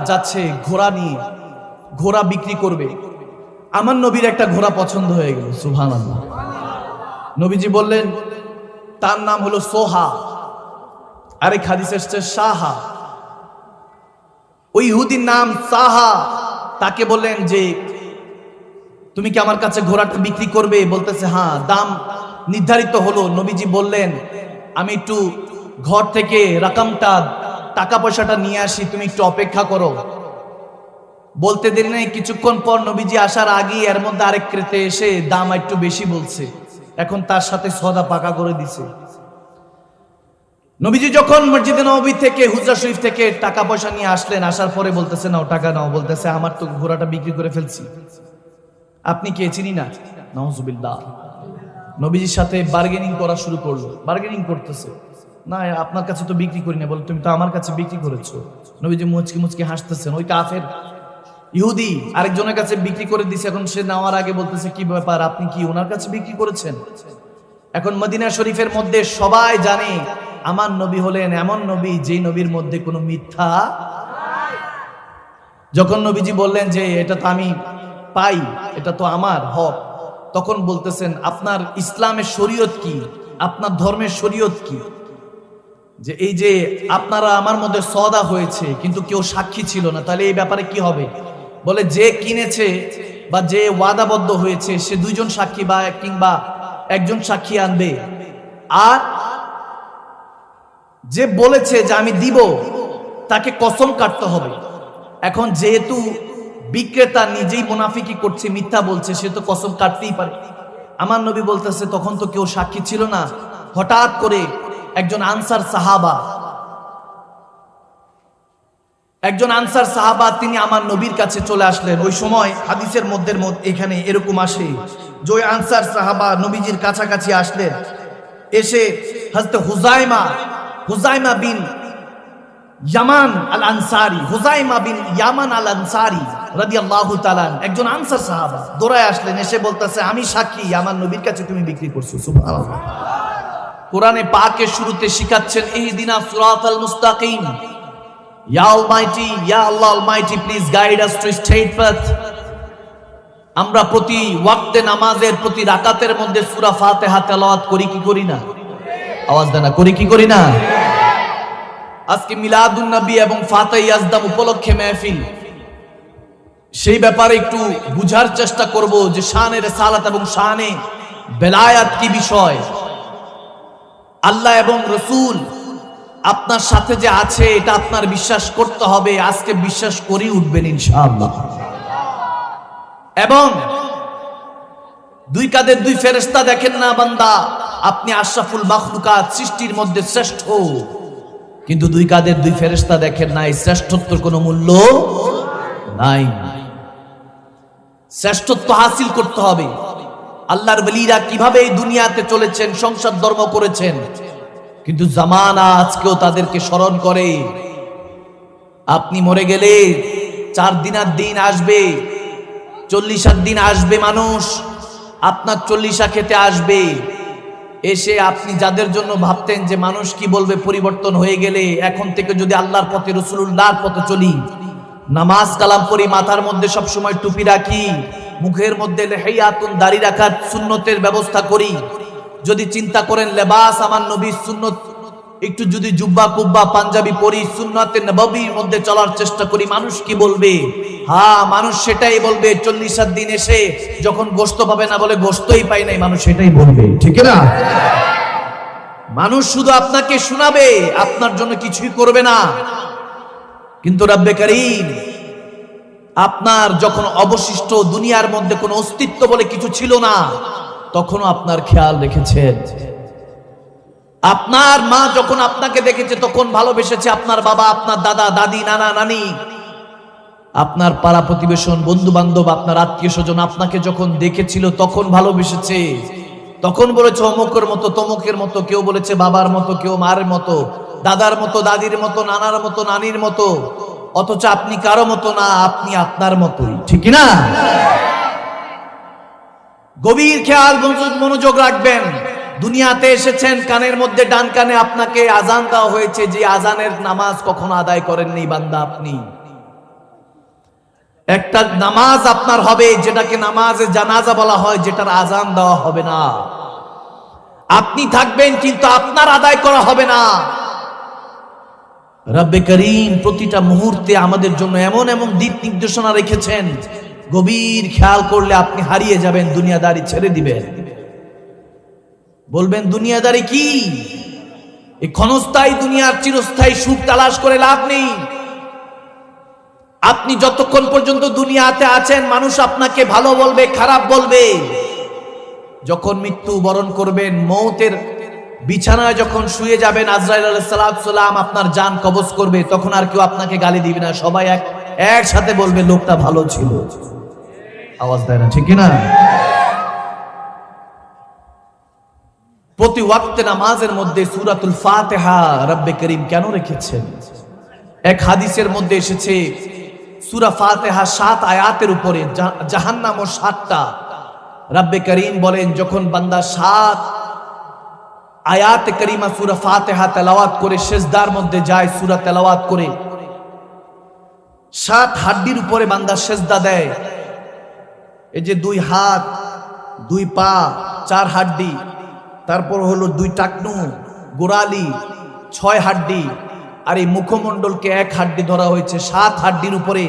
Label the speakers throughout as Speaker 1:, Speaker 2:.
Speaker 1: যাচ্ছে ঘোড়া নিয়ে, ঘোড়া বিক্রি করবে। আমার নবীর একটা ঘোড়া পছন্দ হয়ে গেল, সুবহানাল্লাহ। নবীজি বললেন তার নাম হলো সোহা, আরেক হাদিসে এসেছে সাহা। ওই ইহুদির নাম সাহা, তাকে বললেন যে তুমি কি আমার কাছে ঘোড়াটা বিক্রি করবে? বলতেছে হ্যাঁ। দাম নির্ধারিত হলো। নবীজি বললেন আমি একটু ঘর থেকে রাকামটা, টাকা পয়সাটা নিয়ে আসি, তুমি একটু অপেক্ষা করো। বলতে দেরি নেই, কিছুক্ষণ পর নবীজি আসার আগে এর মধ্যে আরেক ক্রেতা এসে দাম একটু বেশি বলছে। এখন তার সাথে সওদা পাকা করে দিছে। নবীজি যখন মসজিদে নববী থেকে, হুজরা শরীফ থেকে টাকা পয়সা নিয়ে আসলেন, আসার পরে বলতেছে নাও টাকা নাও। বলতেছে আমার তো ঘোড়াটা বিক্রি করে ফেলছি, আপনি কে চিনি না? নাউজুবিল্লাহ। নবীজির সাথে বার্গেনিং করা শুরু করলো। বার্গেনিং করতেছে, না আপনার কাছে তো বিক্রি করি না। বলে তুমি তো আমার কাছে বিক্রি করেছো। নবীজি মুচকি মুচকি হাসতেছেন। ওই কাফের ইহুদি আরেকজনের কাছে বিক্রি করে দিছে। এখন সে নেওয়ার আগে বলতেছে কি ব্যাপার, আপনি কি ওনার কাছে বিক্রি করেছেন? এখন মদিনা শরীফের মধ্যে সবাই জানে আমার নবী হলেন এমন নবী যে নবীর মধ্যে কোনো মিথ্যা। যখন নবীজি বললেন যে এটা তো আমি পাই, এটা তো আমার হক, তখন বলতেছেন আপনার ইসলামের শরীয়ত কি, আপনার ধর্মের শরীয়ত কি, যে এই যে আপনারা আমার মধ্যে সওদা হয়েছে কিন্তু কেউ সাক্ষী ছিল না, তাহলে এই ব্যাপারে কি হবে? বলে যে কিনেছে বা যে ওয়াদাবদ্ধ হয়েছে সে দুইজন সাক্ষী বা কিংবা একজন সাক্ষী আনবে, আর যে বলেছে যে আমি দিব তাকে কসম কাটতে হবে। এখন যেহেতু বিক্রেতা নিজেই মুনাফিকি করছে, মিথ্যা বলছে, সে তো কসম কাটতেই পারে। আমার নবী বলতেছে তখন তো কেউ সাক্ষী ছিল না। হঠাৎ করে একজন আনসার সাহাবা তিনি আমার নবীর কাছে চলে আসলেন। ওই সময় হাদিসের মধ্যে এখানে এরকম আসে যে ওই আনসার সাহাবা নবীজির কাছাকাছি আসলেন। এসে হযরত হুজাইমা বিন ইয়ামান আল আনসারি, হুজাইমা বিন ইয়ামান আল আনসারি রাদিয়াল্লাহু তাআলা, একজন আনসার সাহাবা দৌড়ায় আসলেন। এসে বলতেছে আমি সাক্ষী আমার নবীর কাছে তুমি বিক্রি করছো। সুবহানাল্লাহ। কোরআনে পাকের শুরুতে শিখাচ্ছেন ইহদিনাস সিরাতাল মুস্তাকিম, ইয়া অলমাইটি, ইয়া আল্লাহ almighty please guide us to straight path. আমরা প্রতি ওয়াক্তে নামাজের প্রতি রাকাতের মধ্যে সূরা ফাতিহা তেলাওয়াত করি কি করি না? আওয়াজ দেন না, করি কি করি না? আজকে মিলাদুন নবী এবং ফাতিহা ইয়াজদাম উপলক্ষে মাহফিল, সেই ব্যাপারে একটু বুঝার চেষ্টা করব যে শানে রিসালাত এবং শানে বেলায়াত কি বিষয়। আল্লাহ এবং রাসূল আপনার সাথে যে আছে এটা আপনার বিশ্বাস করতে হবে। আজকে বিশ্বাস করি উঠবেন ইনশাআল্লাহ। এবং দুই কাঁধের দুই ফেরেশতা দেখেন না বান্দা, আপনি আশরাফুল মাখলুকাত, সৃষ্টির মধ্যে শ্রেষ্ঠ, কিন্তু দুই কাঁধের দুই ফেরেশতা দেখেন না, এই শ্রেষ্ঠত্বের কোনো মূল্য নাই। শ্রেষ্ঠত্ব হাসিল করতে হবে। আল্লাহর ওলিরা কিভাবে এই দুনিয়াতে চলেছেন, সংসার ধর্ম করেছেন, কিন্তু জামানা আজকেও তাদেরকে স্মরণ করে। আপনি মরে গেলে 4 দিনার দিন আসবে, 40 দিন আসবে, মানুষ আপনার 40 খেতে আসবে। এসে আপনি যাদের জন্য ভাবতেন যে মানুষ কি বলবে পরিবর্তন হয়ে গেলে, এখন থেকে যদি আল্লাহর পথে রাসূলুল্লাহর পথে চলি, নামাজ কালাম পড়ি, মাথার মধ্যে সব সময় টুপি রাখি, মুখের মধ্যে লিহিয়াতুন দাড়ি রাখার সুন্নতের ব্যবস্থা করি, যদি চিন্তা করেন লেবাস আমার নবীর সুন্নত, একটু যদি জুব্বা কুব্বা পাঞ্জাবি পরি, সুন্নতে নববীর মধ্যে চলার চেষ্টা করি, মানুষ কি বলবে? হ্যাঁ, মানুষ সেটাই বলবে। 40 দিন এসে যখন গোশত পাবে না, বলে গোশতই পাই নাই, মানুষ সেটাই বলবে, ঠিক না? মানুষ শুধু আপনাকে শোনাবে, আপনার জন্য কিছুই করবে না। কিন্তু রব্বে কারীম আপনার যখন অবশিষ্ট দুনিয়ার মধ্যে কোনো অস্তিত্ব বলে কিছু ছিল না, তখনও আপনার খেয়াল রেখেছেন। আপনার মা যখন আপনাকে দেখেছে তখন ভালোবেসেছে, আপনার বাবা, আপনার দাদা, দাদি, নানা, নানি, আপনার পাড়া প্রতিবেশন, বন্ধু বান্ধব, আপনার আত্মীয় স্বজন আপনাকে যখন দেখেছিল তখন ভালোবেসেছে। তখন বলেছে অমুকের মতো, তমুকের মতো, কেউ বলেছে বাবার মতো, কেউ মার মতো, দাদার মতো, দাদির মতো, নানার মতো, নানির মতো, অথচ আপনি কারো মতো না, আপনি আপনার মতোই, ঠিক না? গভীর খেয়াল মনোযোগ রাখবেন। দুনিয়াতে এসেছেন, কানের মধ্যে ডান কানে আপনাকে আজান দেওয়া হয়েছে, যে আজানের নামাজ কখনো আদায় করেননি বান্দা আপনি। একটা নামাজ আপনার হবে যেটাকে নামাজে জানাজা বলা হয়, যেটার আজান দেওয়া হবে না। আপনি থাকবেন কিন্তু আপনার আদায় করা হবে না। রব্বে করিম প্রতিটা মুহূর্তে আমাদের জন্য এমন এমন দিক নির্দেশনা রেখেছেন, গভীর খেয়াল করলে আপনি হারিয়ে যাবেন, দুনিয়াদারি ছেড়ে দিবেন। বলবেন দুনিয়াদারি কি? এই ক্ষণস্থায়ী দুনিয়ার চিরস্থায়ী সুখ তালাশ করে লাভ নেই। আপনি যতক্ষণ পর্যন্ত দুনিয়াতে আছেন মানুষ আপনাকে ভালো বলবে, খারাপ বলবে। যখন মৃত্যু বরণ করবেন, মৌতের বিছানায় যখন শুয়ে যাবেন, আজরাইল আলাইহিস সালাম আপনার জান কবজ করবে, তখন আর কেউ আপনাকে গালি দিবে না, সবাই একসাথে বলবে লোকটা ভালো ছিল। আওয়াজ দেয় না, ঠিক না? প্রতি ওয়াক্তে নামাজের মধ্যে সূরাতুল ফাতিহা রব্বে করিম কেন রেখেছেন? এক হাদিসের মধ্যে এসেছে সূরা ফাতিহা 7 আয়াতের উপরে, জাহান্নাম ও 7টা। রব্বে করিম বলেন যখন বান্দা 7 আয়াত করিমা সূরা ফাতিহা তেলাওয়াত করে সিজদার মধ্যে যায়, সূরা তেলাওয়াত করে 7 হাড্ডির উপরে বান্দা সিজদা দেয়। এই যে 2 হাত, 2 পা, 4 হাড্ডি, তারপর হলো 2 টাকনু, গোড়ালি, 6 হাড্ডি, আর এই মুখমণ্ডলকে 1 হাড্ডি ধরা হয়েছে। 7 হাড্ডির উপরে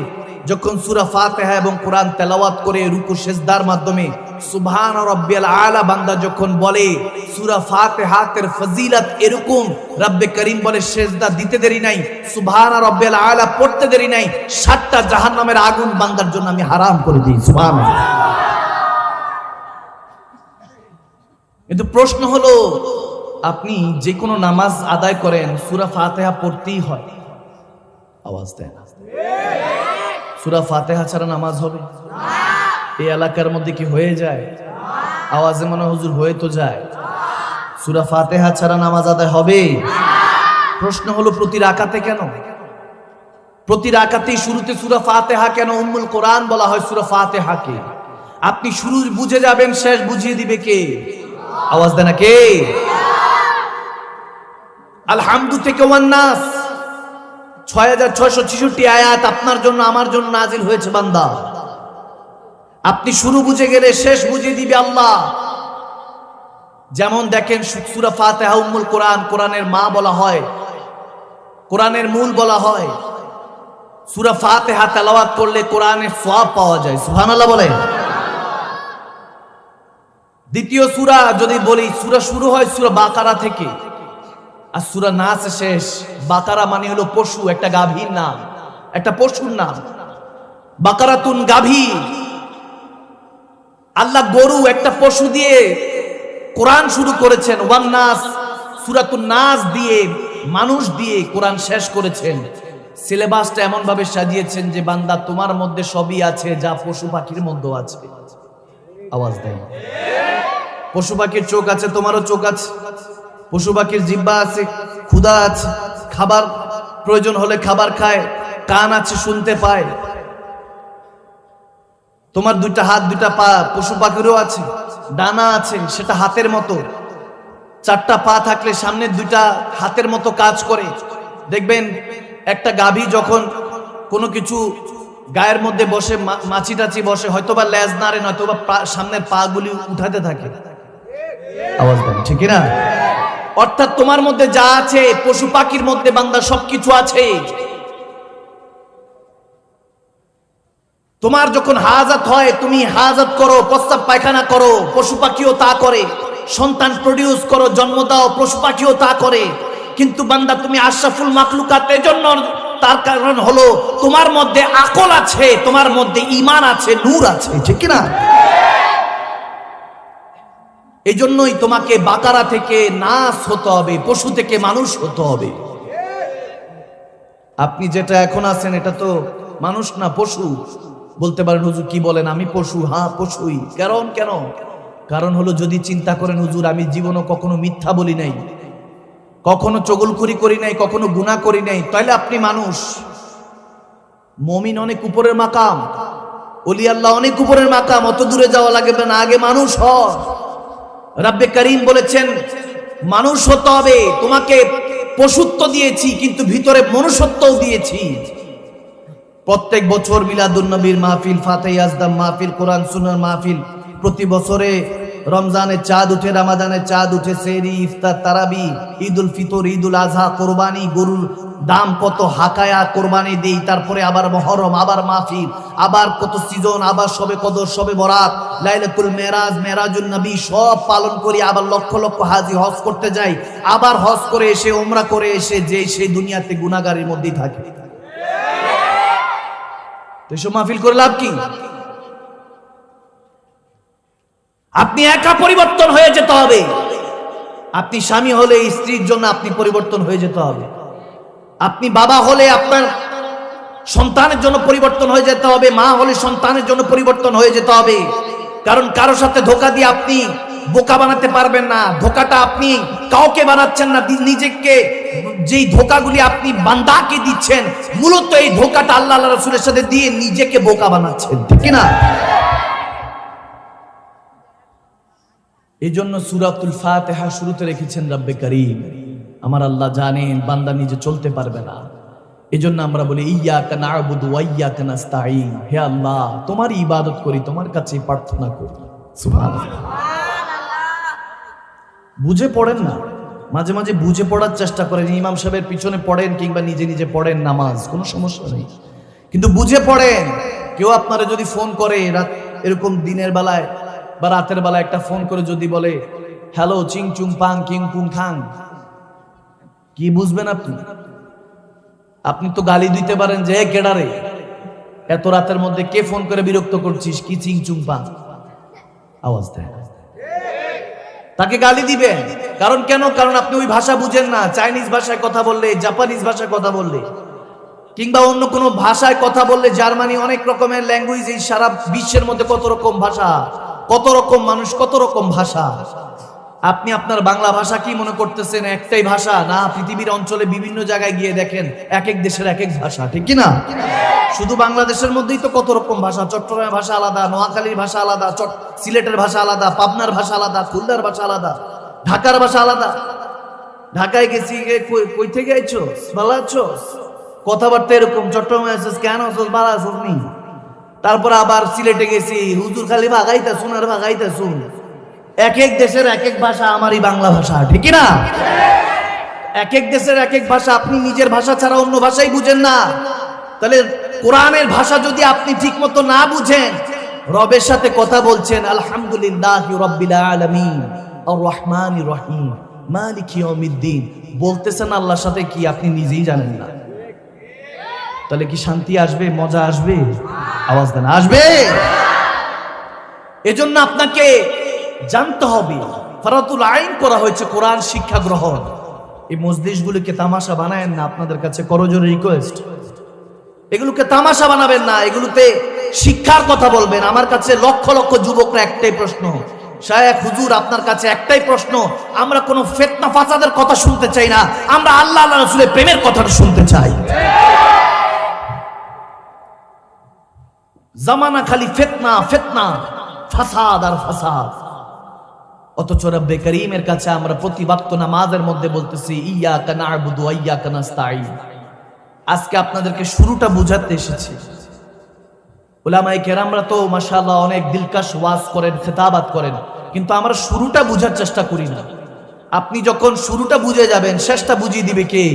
Speaker 1: যখন সূরা ফাতিহা এবং কোরআন তেলাওয়াত করে রুকু সিজদার মাধ্যমে সুবহান রাব্বিয়াল আলা বান্দা যখন বলে, সূরা ফাতিহাতের ফজিলত এরকম, রব্বে করিম বলে সিজদা দিতে দেরি নাই, সুবহান রাব্বিয়াল আলা পড়তে দেরি নাই, 7টা জাহান্নামের আগুন বান্দার জন্য আমি হারাম করে দিই। সুবহানাল্লাহ। কিন্তু প্রশ্ন হলো, আপনি যে কোনো নামাজ আদায় করেন সূরা ফাতিহা পড়তেই হয়। আওয়াজ দেয় না? সূরা ফাতিহা ছাড়া নামাজ হবে? এই এলাকার মধ্যে কি হয়ে যায়? আওয়াজে মনে হুজুর হয়ে তো যায়। সূরা ফাতিহা ছাড়া নামাজ আদায় হবে? প্রশ্ন হলো প্রতি রাকাতে কেন? প্রতি রাকাতেই শুরুতে সূরা ফাতিহা কেন? উম্মুল কোরআন বলা হয় সূরা ফাতিহাকে। আপনি শুরু বুঝে যাবেন, শেষ বুঝিয়ে দিবে কে? আওয়াজ দেয় না কে? আলহামদু থেকে ওয়ান নাস 6666 আয়াত আপনার জন্য আমার জন্য নাজিল হয়েছে বান্দা। আপনি শুরু বুঝে গেলে শেষ বুঝিয়ে দিবে আল্লাহ। যেমন দেখেন সূরা ফাতিহা উম্মুল কোরআন, কোরআনের মা বলা হয়, কোরআনের মূল বলা হয়। সূরা ফাতিহা তেলাওয়াত করলে কোরআনের সওয়াব পাওয়া যায়। সুবহানাল্লাহ বলেন। দ্বিতীয় সূরা যদি বলি, সূরা শুরু হয় সূরা বাকারা থেকে আর সূরা নাস শেষ। বাকারা মানে হলো পশু, একটা গাভীর নাম, একটা পশুর নাম। বাকারাতুন গাভী। আল্লাহ গরু একটা পশু দিয়ে কোরআন শুরু করেছেন। ওয়ান নাস সূরাতুন নাস দিয়ে, মানুষ দিয়ে কোরআন শেষ করেছেন। সিলেবাসটা এমন ভাবে সাজিয়েছেন যে বান্দা তোমার মধ্যে সবই আছে যা পশু পাখির মধ্যে আছে। আওয়াজ দেয়। পশু পাখির চোখ আছে, তোমারও চোখ আছে। পশু পাখির জিহ্বা আছে, ক্ষুধা আছে, খাবার প্রয়োজন হলে খাবার খায়, কান আছে, শুনতে পায়। তোমার 2টা হাত, 2টা পা, পশু পাখিরও আছে। ডানা আছে, সেটা হাতের মতো। 4টা পা থাকলে সামনে 2টা হাতের মতো কাজ করে। দেখবেন একটা গাভী যখন কোনো কিছু গায়ের মধ্যে বসে, মাছি টাছি বসে, হয়তোবা লেজ নাড়ে, নয়তোবা সামনের পা গুলি উঠাতে থাকে। আওয়াজ দেন, ঠিক না? অর্থাৎ তোমার মধ্যে যা আছে, পশু পাখির মধ্যে বান্দা সবকিছু আছে। তোমার যখন হাজাত হয়, তুমি হাজাত করো, প্রস্রাব পায়খানা করো, পশু পাখিও তা করে। সন্তান প্রডিউস করো, জন্ম দাও, পশু পাখিও তা করে। কিন্তু বান্দা তুমি আশরাফুল মাখলুকাত, এজন্য তার কারণ হলো তোমার মধ্যে আকল আছে, তোমার মধ্যে ঈমান আছে, নূর আছে, ঠিক না? এই জন্যই তোমাকে বাকারা থেকে নাস হতে হবে, পশু থেকে মানুষ হতে হবে। আপনি যেটা এখন আছেন এটা তো মানুষ না, পশু। বলতে পারেন হুজুর কি বলেন, আমি পশু? হ্যাঁ পশুই। কেন? কারণ হলো যদি চিন্তা করেন হুজুর আমি জীবনে কখনো মিথ্যা বলি নাই, কখনো চগলখড়ি করি নাই, কখনো গুনাহ করি নাই, তাহলে আপনি মানুষ। মুমিন অনেক উপরের মাকাম, ওলি আল্লাহ অনেক উপরের মাকাম, অত দূরে যাওয়া লাগবে না, আগে মানুষ হও। রব্বে করিম বলেছেন মানুষ হতে হবে। তোমাকে পশুত্ব দিয়েছি কিন্তু ভিতরে মনুষ্যত্বও দিয়েছি। প্রত্যেক বছর মিলাদুন নবীর মাহফিল, ফাতেহ আজদাম মাহফিল, কোরআন সুন্নাহর মাহফিল, প্রতি বছরে রমজানের চাঁদ উঠে, রমাদানের চাঁদ উঠে, সেহরি, ইফতার, তারাবি, ঈদুল ফিতর, ঈদুল আজহা, কোরবানি, গরুর দাম কত, হাকায়া কোরবানি দেই, তারপরে আবার মহরম, আবার মাহফিল, আবার কত সিজন, আবার সবে কদর, সবে বরাত, লাইলাতুল মেরাজ, মেরাজুন নবী সব পালন করি, আবার লক্ষ লক্ষ হাজি হজ করতে যাই, আবার হজ করে এসে ওমরা করে এসে যে সেই দুনিয়াতে গুনাহগারের মধ্যেই থাকে। এসব মাহফিল করে লাভ কি? আপনি একা পরিবর্তন হয়ে যেতে হবে। আপনি স্বামী হলে স্ত্রীর জন্য আপনি পরিবর্তন হয়ে যেতে হবে। আপনি বাবা হলে আপনার সন্তানের জন্য পরিবর্তন হয়ে যেতে হবে। মা হলে সন্তানের জন্য পরিবর্তন হয়ে যেতে হবে। কারণ কারোর সাথে ধোঁকা দিয়ে আপনি বোকা বানাতে পারবেন না। ধোঁকাটা আপনি কাউকে বানাচ্ছেন না, নিজেকে। যেই ধোঁকাগুলি আপনি বান্দাকে দিচ্ছেন, মূলত এই ধোঁকাটা আল্লাহ রাসূলের সাথে দিয়ে নিজেকে বোকা বানাচ্ছেন, ঠিক না? এই জন্য সূরাতুল ফাতিহা শুরুতে রেখেছেন রব্বে করিম। আমার আল্লাহ জানেন বান্দা নিজে চলতে পারবে না, এজন্য আমরা বলি ইয়্যাকা না'বুদু ওয়া ইয়্যাকা নাস্তাঈন। হে আল্লাহ, তোমারই ইবাদত করি, তোমার কাছে প্রার্থনা করি। সুবহানাল্লাহ। বুঝে পড়েন না, মাঝে মাঝে বুঝে পড়ার চেষ্টা করেন। ইমাম সাহেবের পিছনে পড়েন কিংবা নিজে নিজে পড়েন নামাজ, কোনো সমস্যা নেই, কিন্তু বুঝে পড়েন। কেউ আপনারা যদি ফোন করে রাত এরকম দিনের বেলায় বা রাতের বেলায় একটা ফোন করে যদি বলে হ্যালো চিং চুং পাং কিং কুং খাং, কি বুঝবেন আপনি? আপনি তো গালি দিতে পারেন যে কেডারে এত রাতের মধ্যে কে ফোন করে বিরক্ত করছিস, কি চিং চুং পাং আওয়াজ দেয়, তাকে গালি দিবেন। কারণ কেন? কারণ আপনি ওই ভাষা বুঝেন না। চাইনিজ ভাষায় কথা বললে, জাপানিজ ভাষায় কথা বললে, কিংবা অন্য কোনো ভাষায় কথা বললে, জার্মানি, অনেক রকমের ল্যাঙ্গুয়েজ, এই সারা বিশ্বের মধ্যে কত রকম ভাষা, কত রকম মানুষ, কত রকম ভাষা। আপনি আপনার বাংলা ভাষা কি মনে করতেছেন একটাই ভাষা? না, পৃথিবীর অঞ্চলে বিভিন্ন জায়গায় গিয়ে দেখেন এক এক দেশের এক এক ভাষা, ঠিক কি না? শুধু বাংলাদেশের মধ্যেই তো কত রকম ভাষা। চট্টগ্রামের ভাষা আলাদা, নোয়াখালীর ভাষা আলাদা, সিলেটের ভাষা আলাদা, পাবনার ভাষা আলাদা, খুলনার ভাষা আলাদা, ঢাকার ভাষা আলাদা। ঢাকায় গেছি, কই থেকে আইছোস, ভালো আছোস, কথাবার্তা এরকম। চট্টগ্রামে আছিস, কেন আছোস, ভালো আছোস নি। তারপর আবার সিলেটে গেছি, হুজুর খালি ভাগাইতা শুন আর ভাগাইতা শুন। এক এক দেশের এক এক ভাষা, আমারই বাংলা ভাষা, ঠিক না? এক এক দেশের এক এক ভাষা। আপনি নিজের ভাষা ছাড়া অন্য ভাষাই বুঝেন না। তাহলে কোরআনের ভাষা যদি আপনি ঠিক মতো না বুঝেন, রবের সাথে কথা বলছেন আলহামদুলিল্লাহি রাব্বিল আলামিন আর রহমানির রহিম মালিকি ইয়াউমিদ্দিন, বলতেছেন আল্লাহর সাথে কি আপনি নিজেই জানেন না। তাহলে কি শান্তি আসবে, মজা আসবে? আওয়াজ দেন, আসবে? এজন্য আপনাকে জানতে হবে। ফরতুল আইন করা হয়েছে কোরআন শিক্ষা গ্রহণ। এই মজলিসগুলোকে তামাশা বানায়েন না, আপনাদের কাছে করজোরে রিকোয়েস্ট। এগুলোকে তামাশা বানাবেন না, এগুলোতে শিক্ষার কথা বলবেন। আমার কাছে লক্ষ লক্ষ যুবকরা একটাই প্রশ্ন, শায়েখ হুজুর আপনার কাছে একটাই প্রশ্ন, আমরা কোনো ফিতনা ফাসাদের কথা শুনতে চাই না, আমরা আল্লাহ আল্লাহ রাসূলের প্রেমের কথাটা শুনতে চাই। জামানা খালি ফিতনা ফিতনা, ফাসাদ আর ফাসাদ। অথচ রব্বে করিমের কাছে আমরা প্রতি ওয়াক্ত নামাজের মধ্যে বলতেছি ইয়্যাকা না'বুদু ওয়া ইয়্যাকা নাস্তাঈন। আজকে আপনাদেরকে শুরুটা বুঝাতে এসেছি। উলামায়ে কেরামরা তো মাশাআল্লাহ অনেক দিলকাশ ওয়াজ করেন, খেতাবাত করেন, কিন্তু আমরা শুরুটা বুঝার চেষ্টা করি না। আপনি যখন শুরুটা বুঝে যাবেন, শেষটা বুঝিয়ে দিবে কে?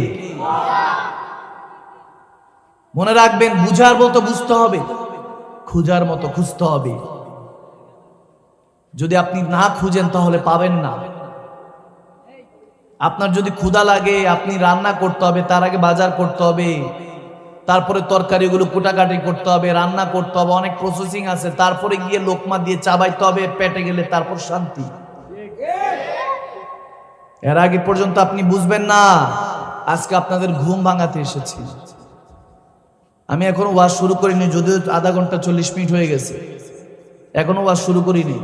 Speaker 1: মনে রাখবেন, বুঝার মতো বুঝতে হবে, খুঁজার মতো খুঁজতে হবে। যদি আপনি না খুঁজেন তাহলে পাবেন না। আপনার যদি ক্ষুধা লাগে, আপনি রান্না করতে হবে, তার আগে বাজার করতে হবে, তারপরে তরকারিগুলো কোটাকাটি করতে হবে, রান্না করতে হবে, অনেক প্রসেসিং আছে, তারপরে গিয়ে লোকমা দিয়ে চাবাইতে হবে, পেটে গেলে তারপর শান্তি। এর আগে পর্যন্ত আপনি বুঝবেন না। আজকে আপনাদের ঘুম ভাঙাতে এসেছি। আমি এখনো ওয়াজ শুরু করিনি, যদিও আধা ঘন্টা 40 মিনিট হয়ে গেছে, এখনো ওয়াজ শুরু করিনি।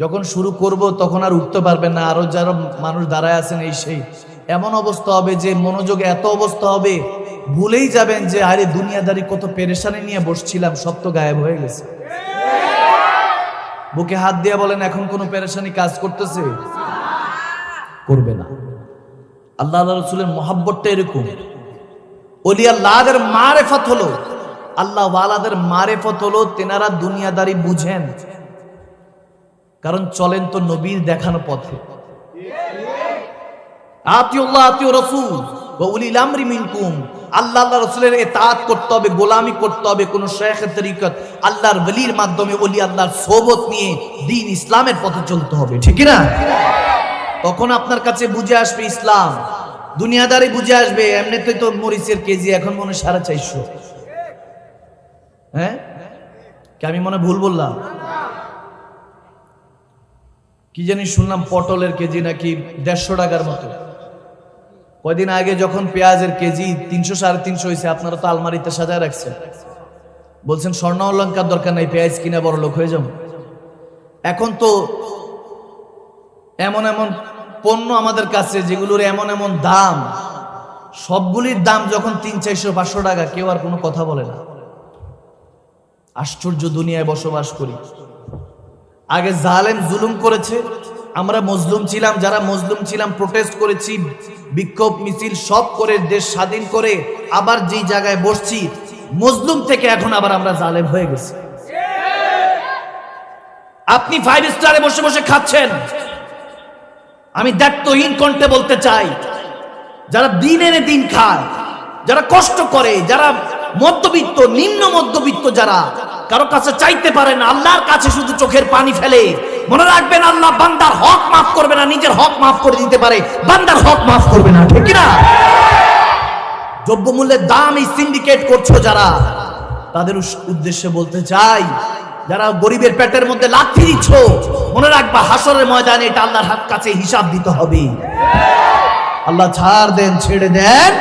Speaker 1: যখন শুরু করব তখন আর উঠতে পারবেন না, আরো যারা মানুষ দাঁড়ায় আছেন এই সেই। এমন অবস্থা হবে যে মনোযোগে এত অবস্থা হবে, ভুলেই যাবেন যে আরে দুনিয়াদারি কত পেরেশানি নিয়ে বসছিলাম, সব তো গায়েব হয়ে গেছে। বুকে হাত দিয়ে বলেন, এখন কোনো পেরেশানি কাজ করতেছে? করবে না। আল্লাহ রাসূলের মহব্বতটা এরকম। ওলি আল্লাহদের মারেফাত হলো আল্লাহ ওয়ালাদের মারেফত হলো তেনারা দুনিয়াদারি বুঝেন, কারণ চলেন তো নবীর দেখানো পথে। আতিউল্লাহ আতিউ রাসূল ওয়া উলিল আমরি মিনকুম, আল্লাহ আল্লাহ রাসূলের ইতাআত করতে হবে, গোলামি করতে হবে। কোন শাইখের তরিকত আল্লাহর ওলির মাধ্যমে ওলি আল্লাহর সোহবত নিয়ে দ্বীন ইসলামের পথে চলতে হবে, ঠিক না? তখন আপনার কাছে বুঝে আসবে ইসলাম, দুনিয়াদারি বুঝে আসবে। এমনিতে তো মরিচের কেজি এখন মনে 450। হ্যাঁ, কি আমি মনে ভুল বললাম? কি জানি শুনলাম পটলের কেজি নাকি 150 টাকার মতো। কয়দিন আগে যখন পেঁয়াজের কেজি 300 350 হয়েছে, আপনারা তো আলমারিতে সাজায় রাখছেন, বলছেন স্বর্ণ অলংকার দরকার নাই, পেঁয়াজ কিনা বড় লোক হয়ে যাবো। এখন তো এমন এমন পণ্য আমাদের কাছে যেগুলোর এমন এমন দাম, সবগুলির দাম যখন 300 400 500 টাকা, কেউ আর কোনো কথা বলে না। আশ্চর্য দুনিয়ায় বসবাস করি। আগে জালেম জুলুম করেছে, আমরা মজলুম ছিলাম, যারা মজলুম ছিলাম প্রোটেস্ট করেছি, বিক্ষোভ মিছিল সব করে দেশ স্বাধীন করে আবার যেই জায়গায় বসছি, মজলুম থেকে এখন আবার আমরা জালেম হয়ে গেছি। আপনি 5 স্টারে বসে বসে খাচ্ছেন, আমি দায়িত্বহীন কণ্ঠে বলতে চাই, যারা দিন এনে দিন খায়, যারা কষ্ট করে, যারা মধ্যবিত্ত নিম্ন মধ্যবিত্ত, যারা কারো কাছে চাইতে পারে না, আল্লাহর কাছে শুধু চোখের পানি ফেলে, মনে রাখবেন আল্লাহ বান্দার হক মাফ করবে না, নিজের হক মাফ করে দিতে পারে, বান্দার হক মাফ করবে না, ঠিক না? দ্রব্যমূল্যের দাম এই সিন্ডিকেট করছো যারা, তাদের উদ্দেশ্যে বলতে চাই, যারা গরিবের পেটের মধ্যে লাথি দিচ্ছ, মনে রাখবা হাসরের ময়দানে এটা আল্লাহর কাছে হিসাব দিতে হবে। আল্লাহ ছাড় দেন, ছেড়ে দেন।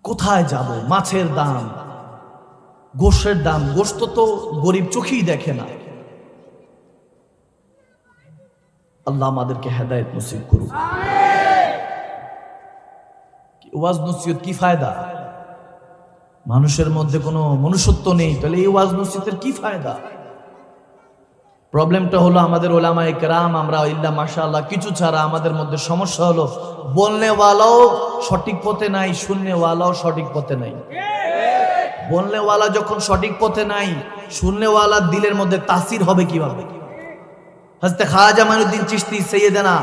Speaker 1: কোথায় যাব? মাছের দাম, গোশতের দাম, গোশত তো গরিব চোখেই দেখে না। আল্লাহ আমাদেরকে হেদায়েত নসিব করুক। ওয়াজ নসিহত কি ফায়দা? মানুষের মধ্যে কোনো মনুষ্যত্ব নেই, তাহলে এই ওয়াজ নসিহতের কি ফায়দা? প্রবলেমটা হলো আমাদের ওলামায়ে কেরাম, আমরা ইল্লা মাশাআল্লাহ কিছু ছাড়া আমাদের মধ্যে সমস্যা হলো বলনেওয়ালাও সঠিক পথে নাই, শুননেওয়ালাও সঠিক পথে নাই। বলনেওয়ালা যখন সঠিক পথে নাই, শুননেওয়ালার দিলের মধ্যে তাসির হবে কিভাবে? হযরত খাজা মাইনুদ্দিন চিশতি সৈয়দনা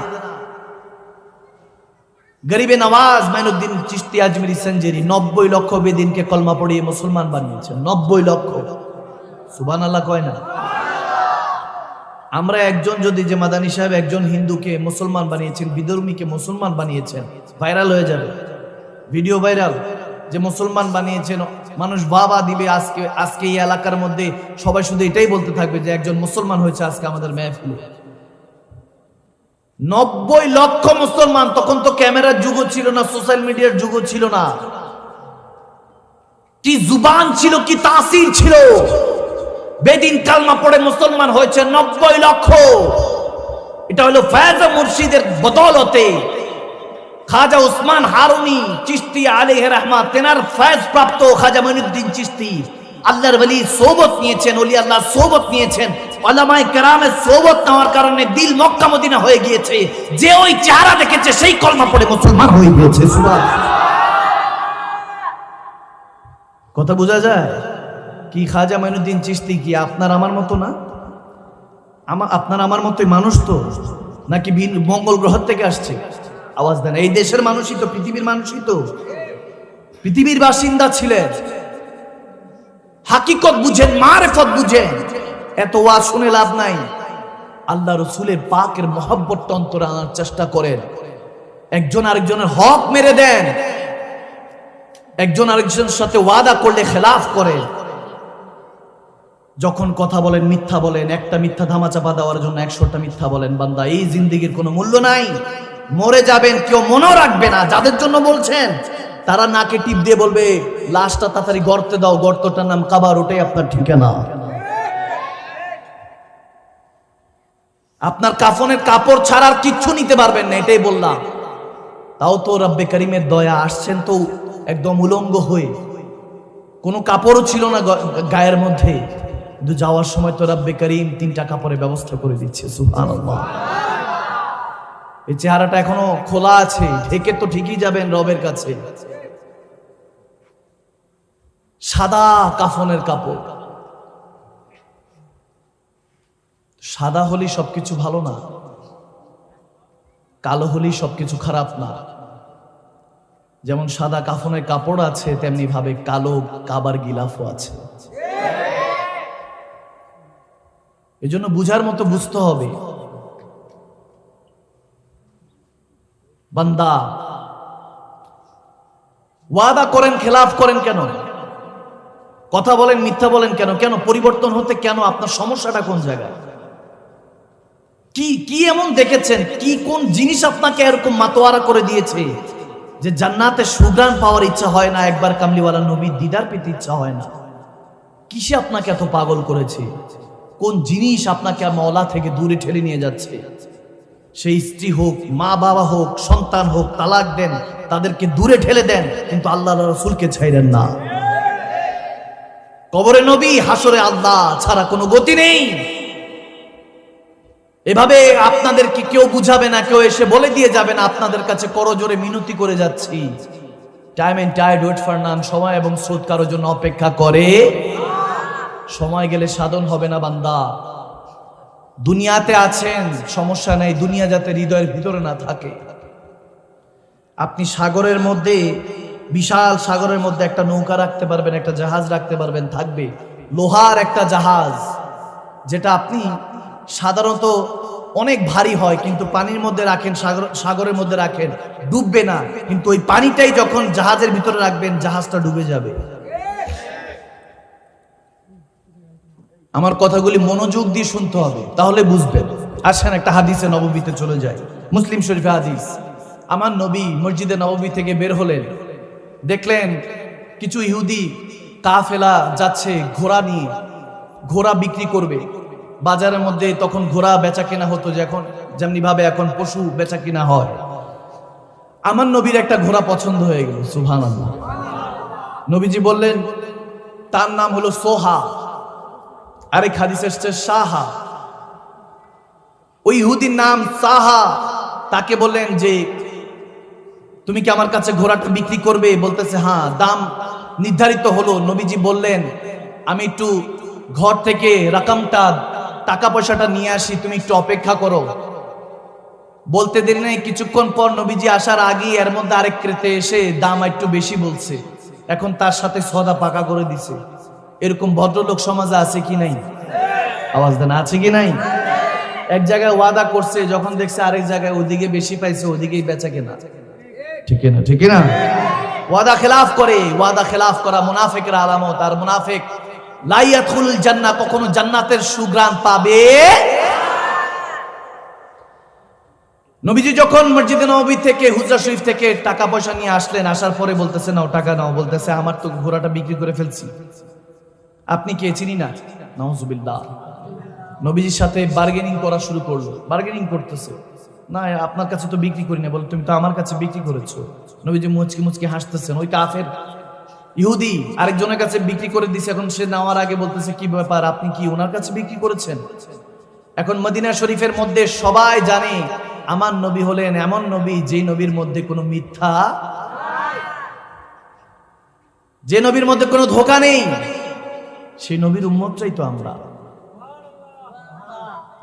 Speaker 1: গরিবে নওয়াজ মাইনুদ্দিন চিশতি আজমিরি সঞ্জেরি 90 লক্ষ বেদিনকে কলমা পড়িয়ে মুসলমান বানিয়েছেন। 90 লক্ষ, সুবহানাল্লাহ কয় না? আমরা একজন যদি, যে মাদানী সাহেব একজন হিন্দুকে মুসলমান বানিয়েছেন, বিধর্মীকে মুসলমান বানিয়েছেন, ভাইরাল হয়ে যাবে, ভিডিও ভাইরাল, যে মুসলমান বানিয়েছেন, মানুষ বাবা দিবে। আজকে এই এলাকার মধ্যে সবাই শুধু এটাই বলতে থাকবে যে একজন মুসলমান হয়েছে আজকে আমাদের মেহফিলে। 90 লক্ষ মুসলমান। তখন তো ক্যামেরার যুগও ছিল না, সোশ্যাল মিডিয়ার যুগও ছিল না। কি জুবান ছিল, কি তাসির ছিল! বেদিন কালমা পড়ে মুসলমান হয়েছে 90 লক্ষ। এটা হলো ফয়জে মুর্শিদের বদৌলতে। খাজা উসমান হারুনি চিশতি আলাইহি রাহমাত, তেনার ফয়জ প্রাপ্ত খাজা মাইনুদ্দিন চিশতি আল্লাহর ওলি সোহবত নিয়েছেন, ওলি আল্লাহর সোহবত নিয়েছেন। উলামায়ে কেরামের সোহবত নেওয়ার কারণে দিল মক্কা মদিনা হয়ে গিয়েছে। যে ওই চেহারা দেখেছে সেই কলমা পড়ে মুসলমান হয়ে গিয়েছে। সুবহানাল্লাহ। কথা বোঝা যায়? কি খাজা মাইনুদ্দিন চিশতি কি আপনার আমার মতো না? আপনার আমার মতোই মানুষ তো, নাকি মঙ্গল গ্রহ থেকে আসছে? আওয়াজ দেন। এই দেশের মানুষই তো, পৃথিবীর মানুষই তো, পৃথিবীর বাসিন্দা ছিলেন। হাকিকত বুঝেন, মারেফত বুঝেন। এত ওয়াজ শুনে লাভ নাই। আল্লাহ রসুলের পাকের মহব্বত অন্তরে আনার চেষ্টা করেন। একজন আরেকজনের হক মেরে দেন, একজন আরেকজনের সাথে ওয়াদা করলে খেলাফ করে। যখন কথা বলেন মিথ্যা বলেন, একটা মিথ্যা ধামাচাপা দেওয়ার জন্য 100টা মিথ্যা বলেন। বান্দা, এই জিন্দেগির কোনো মূল্য নাই। মরে যাবেন, কেউ মনেও রাখবে না। যাদের জন্য বলছেন তারা নাকে টিপ দিয়ে বলবে লাশটা তাড়াতাড়ি গর্তে দাও, গর্তটার নাম কাবার, ওটাই আপনার ঠিকানা। আপনার কাফনের কাপড় ছাড়ার কিচ্ছু নিতে পারবেন না, এটাই বললাম। তাও তো রব্বে করিমের দয়া, আসছেন তো একদম উলঙ্গ হয়ে, কোনো কাপড়ও ছিল না গায়ের মধ্যে, কিন্তু যাওয়ার সময় তো রব্বে করিম 3টা কাপড়ের ব্যবস্থা করে দিচ্ছে। সুবহানাল্লাহ। এই চেহারাটা এখনো খোলা আছে, ঢেকে তো ঠিকই যাবেন রবের কাছে। সাদা কাফনের কাপড়, সাদা হলেই সবকিছু ভালো না, কালো হলেই সবকিছু খারাপ না। যেমন সাদা কাফনের কাপড় আছে, তেমনি ভাবে কালো কাবার গিলাফও আছে। এজন্য বুঝার মতো বুঝতে হবে। বান্দা ওয়াদা করেন, খেলাফ করেন কেন? কথা বলেন, মিথ্যা বলেন কেন? কেন পরিবর্তন হতে কেন? আপনার সমস্যাটা কোন জায়গায়? কি কি এমন দেখেছেন? কি কোন জিনিস আপনাকে এরকম মাতোয়ারা করে দিয়েছে যে জান্নাতে সুগ্রাণ পাওয়ার ইচ্ছা হয় না, একবার কামলিওয়ালা নবীর দিদার পেতে ইচ্ছা হয় না? কিসে আপনাকে এত পাগল করেছে? কোন জিনিস আপনাকে মওলা থেকে দূরে ঠেলে নিয়ে যাচ্ছে? সেই স্ত্রী হোক, মা বাবা হোক, সন্তান হোক, তালাক দেন, তাদেরকে দূরে ঠেলে দেন, কিন্তু আল্লাহ রাসূলকে ছাইরেন না। কবরে নবী, হাসরে আল্লাহ ছাড়া কোনো গতি নেই। এভাবে আপনাদেরকে কেউ বুঝাবে না, কেউ এসে বলে দিয়ে যাবে না। আপনাদের কাছে করজোরে মিনতি করে যাচ্ছি, time and tide wait for none. সময় এবং স্রোত কারোর জন্য অপেক্ষা করে। সময় গেলে সাধন হবে না বান্দা। দুনিয়াতে আছেন, সমস্যা নেই, দুনিয়া যাতে হৃদয়ের ভিতরে না থাকে। আপনি সাগরের মধ্যে, বিশাল সাগরের মধ্যে একটা নৌকা রাখতে পারবেন, একটা জাহাজ রাখতে পারবেন, থাকবে লোহার একটা জাহাজ, যেটা আপনি সাধারণত অনেক ভারী হয়, কিন্তু পানির মধ্যে রাখেন, সাগরের মধ্যে রাখেন, ডুববে না। কিন্তু ওই পানিটাই যখন জাহাজের ভিতরে রাখবেন, জাহাজটা ডুবে যাবে। আমার কথাগুলি মনোযোগ দিয়ে শুনতে হবে, তাহলে বুঝবেন। আসেন একটা হাদিসে নববীতে চলে যায়। মুসলিম শরীফে হাদিস। আমার নবী মসজিদে নববী থেকে বের হলেন, দেখলেন কিছু ইহুদি কাফেলা যাচ্ছে ঘোড়া নিয়ে, ঘোড়া বিক্রি করবে বাজারের মধ্যে। তখন ঘোড়া বেচা কেনা হতো যেমনি ভাবে এখন পশু বেচা কিনা হয়। আমার নবীর একটা ঘোড়া পছন্দ হয়ে গেল, সুবহানাল্লাহ। নবীজি বললেন, তার নাম হলো সোহা, আরেক হাদিসে এসেছে সাহা। ওই ইহুদির নাম সাহা। তাকে বললেন যে, তুমি কি আমার কাছে ঘোড়াটা বিক্রি করবে? বলতেছে হ্যাঁ। দাম নির্ধারিত হলো। নবীজি বললেন, আমি একটু ঘর থেকে রাকামটা, টাকা পয়সাটা নিয়ে আসি, তুমি একটু অপেক্ষা করো। বলতে দেরি নাই, কিছুক্ষণ পর নবীজি আসার আগে এর মধ্যে আরেক ক্রেতা এসে দাম একটু বেশি বলছে। এখন তার সাথে সদা পাকা করে দিছে। এরকম ভদ্রলোক সমাজে আছে কি নাই? আওয়াজ দেন, আছে কি নাই? এক জায়গায় ওয়াদা করছে, যখন দেখছে আরেক জায়গায় ওদিকে বেশি পাইছে, ওদিকেই বেচা কেনা। ঠিক না? ঠিক না? ওয়াদা খেলাফ করে। ওয়াদা খেলাফ করা মুনাফিকের আলামত। আর মুনাফিক লা ইয়াদখুলুল জান্নাহ, কখনো জান্নাতের সুগ্রাণ পাবে। নবীজি যখন মসজিদে নববী থেকে, হুজরা শরীফ থেকে টাকা পয়সা নিয়ে আসলেন, আসার পরে বলতেছে, নাও টাকা নাও। বলতেছে, আমার তো ঘোড়াটা বিক্রি করে ফেলছি, আপনি কে চিনি না? নাউজুবিল্লাহ। নবীজির সাথে বার্গেনিং করা শুরু করলো। বার্গেনিং করতেছে, না আপনার কাছে তো বিক্রি করি না। বলে, তুমি তো আমার কাছে বিক্রি করেছো। নবীজি মুচকি মুচকি হাসতেছেন। ওই কাফের ইহুদি আরেকজনের কাছে বিক্রি করে দিছে। এখন সে নেওয়ার আগে বলতেছে, কি ব্যাপার, আপনি কি ওনার কাছে বিক্রি করেছেন? এখন মদিনা শরীফের মধ্যে সবাই জানে আমার নবী হলেন এমন নবী, যে নবীর মধ্যে কোনো মিথ্যা, যে নবীর মধ্যে কোনো ধোঁকা নেই। সেই নবীর উম্মতটাই তো আমরা।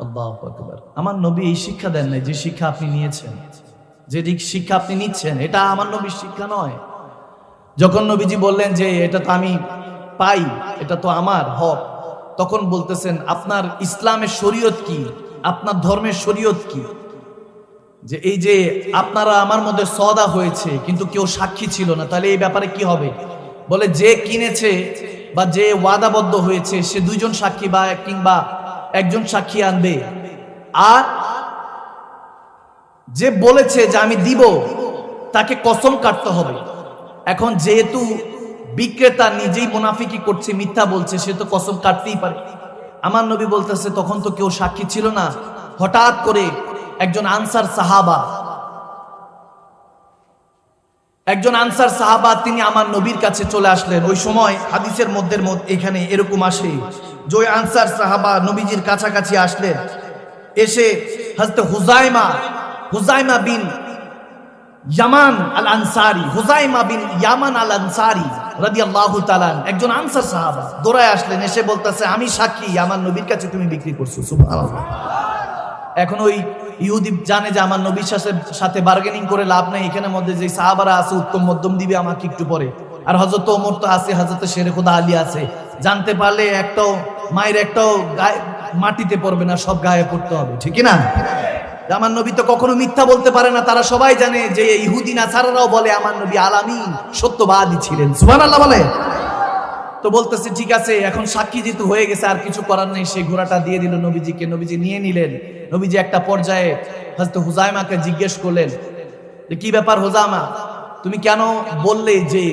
Speaker 1: আল্লাহু আকবার। আমার নবী এই শিক্ষা দেন নাই যে শিক্ষা আপনি নিয়েছেন, যে শিক্ষা আপনি নিচ্ছেন, এটা আমার নবীর শিক্ষা নয়। যখন নবীজি বললেন যে এটা তো আমি পাই, এটা তো আমার হক, তখন বলতেছেন, আপনার ইসলামের শরীয়ত কি, আপনার ধর্মের শরীয়ত কি? যে এই যে আপনারা আমার মধ্যে সওদা হয়েছে, কিন্তু কেউ সাক্ষী ছিল না, তাহলে এই ব্যাপারে কি হবে? বলে, যে কিনেছে বা যে ওয়াদাবদ্ধ হয়েছে, সে দুইজন সাক্ষী বা কিংবা একজন সাক্ষী আনবে। আর যে বলেছে যে আমি দিব, তাকে কসম কাটতে হবে। এখন যেহেতু বিক্রেতা নিজেই মুনাফিকি করছে, মিথ্যা বলছে, সে তো কসম কাটতেই পারে। আমার নবী বলতেছে, তখন তো কেউ সাক্ষী ছিল না। হঠাৎ করে একজন আনসার সাহাবা তিনি আমার নবীর কাছে চলে আসলেন। ওই সময় হাদিসের মধ্যে এখানে এরকম আসে যে ওই আনসার সাহাবা নবীজির কাছাকাছি আসলেন। এসে হযরত হুযায়মা হুজাইমা বিন ইয়ামান আল আনসারি, হুজাইমা বিন ইয়ামান আল আনসারি রাদিয়াল্লাহু তাআলা, একজন আনসার সাহাবা দৌড়ায় আসলেন, এসে বলতেছে আমি সাক্ষী আমার নবীর কাছে তুমি বিক্রি করছো। সুবহানাল্লাহ। এখন ওই ইহুদি জানে যে আমার নবীর সাথে বার্গেনিং করে লাভ নাই, এখানে মধ্যে যে সাহাবারা আছে উত্তম মধ্যম দিবে আমাকে একটু পরে, আর হযরত ওমর তো আছে, হযরত শেরে খোদা আলী আছে, জানতে পারলে একটাও মায়ের একটাও গায়ে মাটিতে পড়বে না, সব গায়ে পড়তে হবে, ঠিক না? আমার নবী তো কখনো মিথ্যা বলতে পারে না, তারা সবাই জানে যে ইহুদি নাসারারাও বলে আমার নবী আলামিন সত্যবাদী ছিলেন। সুবহানাল্লাহ বলে। তো বলতেছে ঠিক আছে, এখন সাক্ষী যেহেতু হয়ে গেছে আর কিছু করার নেই, সেই ঘোড়াটা দিয়ে দিল নবীজিকে, নবীজি নিয়ে নিলেন। নবীজি একটা পর্যায়ে হযরত হুজাইমাকে জিজ্ঞেস করলেন যে কি ব্যাপার হুজাইমা, তুমি কেন বললে যে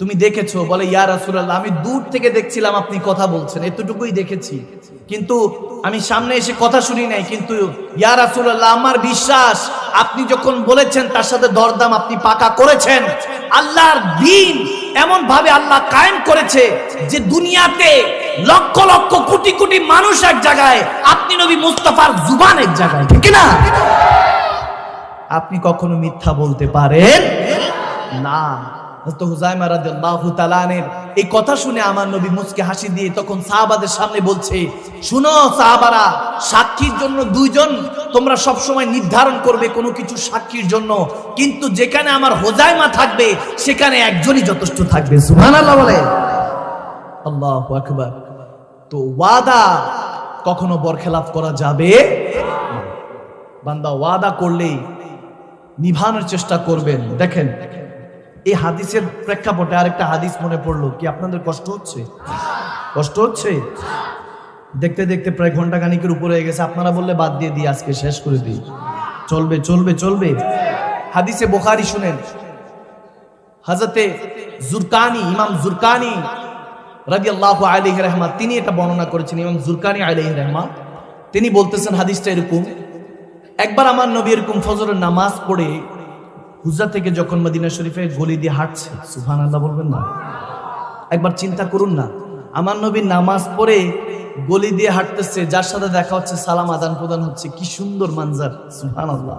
Speaker 1: তুমি দেখেছো? বলে ইয়া রাসূলুল্লাহ, আমি দূর থেকে দেখছিলাম আপনি কথা বলছেন, এতটুকুই দেখেছি, কিন্তু আমি সামনে এসে কথা শুনি নাই। কিন্তু ইয়া রাসূলুল্লাহ, আমার বিশ্বাস আপনি যখন বলেছেন তার সাথে দরদাম আপনি পাকা করেছেন। আল্লাহর দ্বীন এমন ভাবে আল্লাহ কায়েম করেছে যে দুনিয়াতে লক্ষ লক্ষ কোটি কোটি মানুষ এক জায়গায়, আপনি নবী মুস্তাফার জুবান এক জায়গায়, ঠিক না? আপনি কখনো মিথ্যা বলতে পারেন না। হযরত হুজাইমা রাদিয়াল্লাহু তাআলা আনহু এই কথা শুনে আমার নবী মুচকে হাসি দিয়ে তখন সাহাবাদের সামনে বলছে, শুনো সাহাবারা, সাক্ষীর জন্য দুইজন তোমরা সব সময় নির্ধারণ করবে কোনো কিছু সাক্ষীর জন্য, কিন্তু যেখানে আমার হুজাইমা থাকবে সেখানে একজনই যথেষ্ট থাকবে। সুবহানাল্লাহ বলে। আল্লাহু আকবার। তো ওয়াদা কখনো বরখেলাফ করা যাবে না। বান্দা ওয়াদা করলেই নিভানোর চেষ্টা করবেন। দেখেন এই হাদিসের প্রেক্ষাপটে আরেকটা হাদিস মনে পড়লো, কি আপনাদের কষ্ট হচ্ছে? কষ্ট হচ্ছে? দেখতে দেখতে প্রায় ঘন্টা খানিকের উপরে হয়ে গেছে, আপনারা বললে বাদ দিয়ে দিই, আজকে শেষ করে দিই, চলবে চলবে চলবে। হাদিসে বুখারী শুনেন, হযরতে জুরকানি, ইমাম জুরকানি রাদিয়াল্লাহু আলাইহি রাহমাত, তিনি এটা বর্ণনা করেছেন। ইমাম জুরকানি আলাইহি রাহমাত তিনি বলতেছেন হাদিসটা এরকম, একবার আমার নবী এরকম ফজরের নামাজ পড়ে হুজরা থেকে যখন মদিনা শরীফে গলি দিয়ে হাঁটছে, সুবহানাল্লাহ বলবেন না? একবার চিন্তা করুন না, আমার নবী নামাজ পড়ে গলি দিয়ে হাঁটতেছে, যার সাথে দেখা হচ্ছে সালাম আদান প্রদান হচ্ছে, কি সুন্দর মানজার, সুবহানাল্লাহ।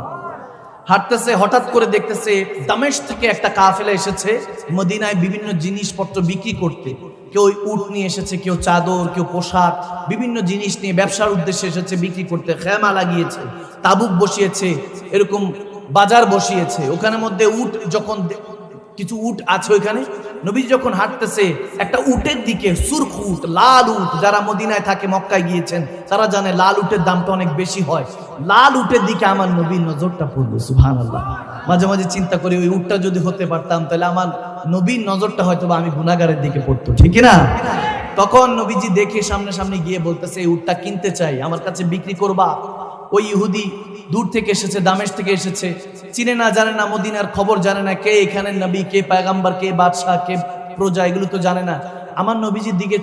Speaker 1: হাঁটতেছে, হঠাৎ করে দেখতেছে দামেস্ক থেকে একটা কাফেলা এসেছে মদিনায় বিভিন্ন জিনিসপত্র বিক্রি করতে। কেউ উট নিয়ে এসেছে, কেউ চাদর, কেউ পোশাক, বিভিন্ন জিনিস নিয়ে ব্যবসার উদ্দেশ্যে এসেছে বিক্রি করতে। খেমা লাগিয়েছে, তাবুক বসিয়েছে, এরকম বাজার বসিয়েছে। ওখানে মধ্যে উট, যখন কিছু উট আছে ওইখানে, নবী যখন হাঁটতেছে একটা উটের দিকে, সুরখ উট, লাল উট, যারা মদিনায় থাকে মক্কায় গিয়েছেন তারা জানে লাল উটের দামটা অনেক বেশি হয়। লাল উটের দিকে আমার নবীর নজরটা পড়লো, সুবহানাল্লাহ। মাঝে মাঝে চিন্তা করি ওই উটটা যদি হতে পারতাম তাহলে আমার নবীর নজরটা হয়তো বা আমি গুনাহগারের দিকে পড়তো, ঠিক না? তখন নবীজি দেখে সামনে সামনে গিয়ে বলতেছে এই উটটা কিনতে চাই, আমার কাছে বিক্রি করবা? ওই ইহুদি দূর থেকে এসেছে, দামেস্ক থেকে এসেছে, চিনে না জানে না, মদিনার খবর জানে না, কে এখানে নবী, কে পয়গম্বর, কে বাদশাহ, কে প্রজা, এগুলো তো জানে না। আমার নবীজির দিকে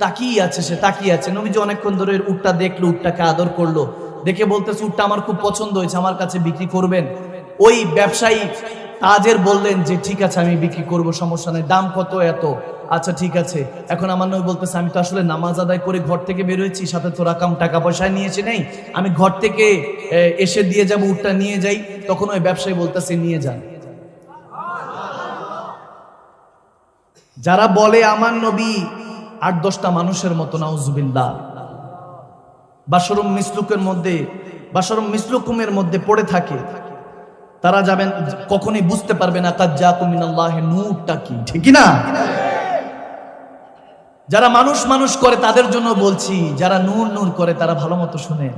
Speaker 1: তাকিয়ে আছে, সে তাকিয়ে আছে। নবীজি অনেকক্ষণ ধরে উটটা দেখলো, উটটাকে আদর করলো, দেখে বলতেছে উটটা আমার খুব পছন্দ হয়েছে, আমার কাছে বিক্রি করবেন? ওই ব্যবসায়ী তাজের বললেন যে ঠিক আছে আমি বিক্রি করব, সমস্যা নেই, দাম কত? এত। আচ্ছা ঠিক আছে। এখন আমার নবী বলতেছে আমি তো আসলে নামাজ আদায় করে ঘর থেকে বের হয়েছি, সাথে তো রাকাম টাকা পয়সা নিয়েছি নেই, আমি ঘর থেকে এসে দিয়ে যাব, উটটা নিয়ে যাই। তখন ওই ব্যবসায়ী বলতেছে নিয়ে যান। যারা বলে আমার নবী ৮-১০টা মানুষের মতো, নাউজুবিল্লাহ, বাশরুম মিসলুকুমের মধ্যে পড়ে থাকে, তারা যাবেন কখনোই বুঝতে পারবে না কাদ জাকুম মিনাল্লাহি নূরটা কি, ঠিক না? যারা মানুষ করে তাদের জন্য বলছি, যারা নূর করে তারা ভালো মতো শুনেন।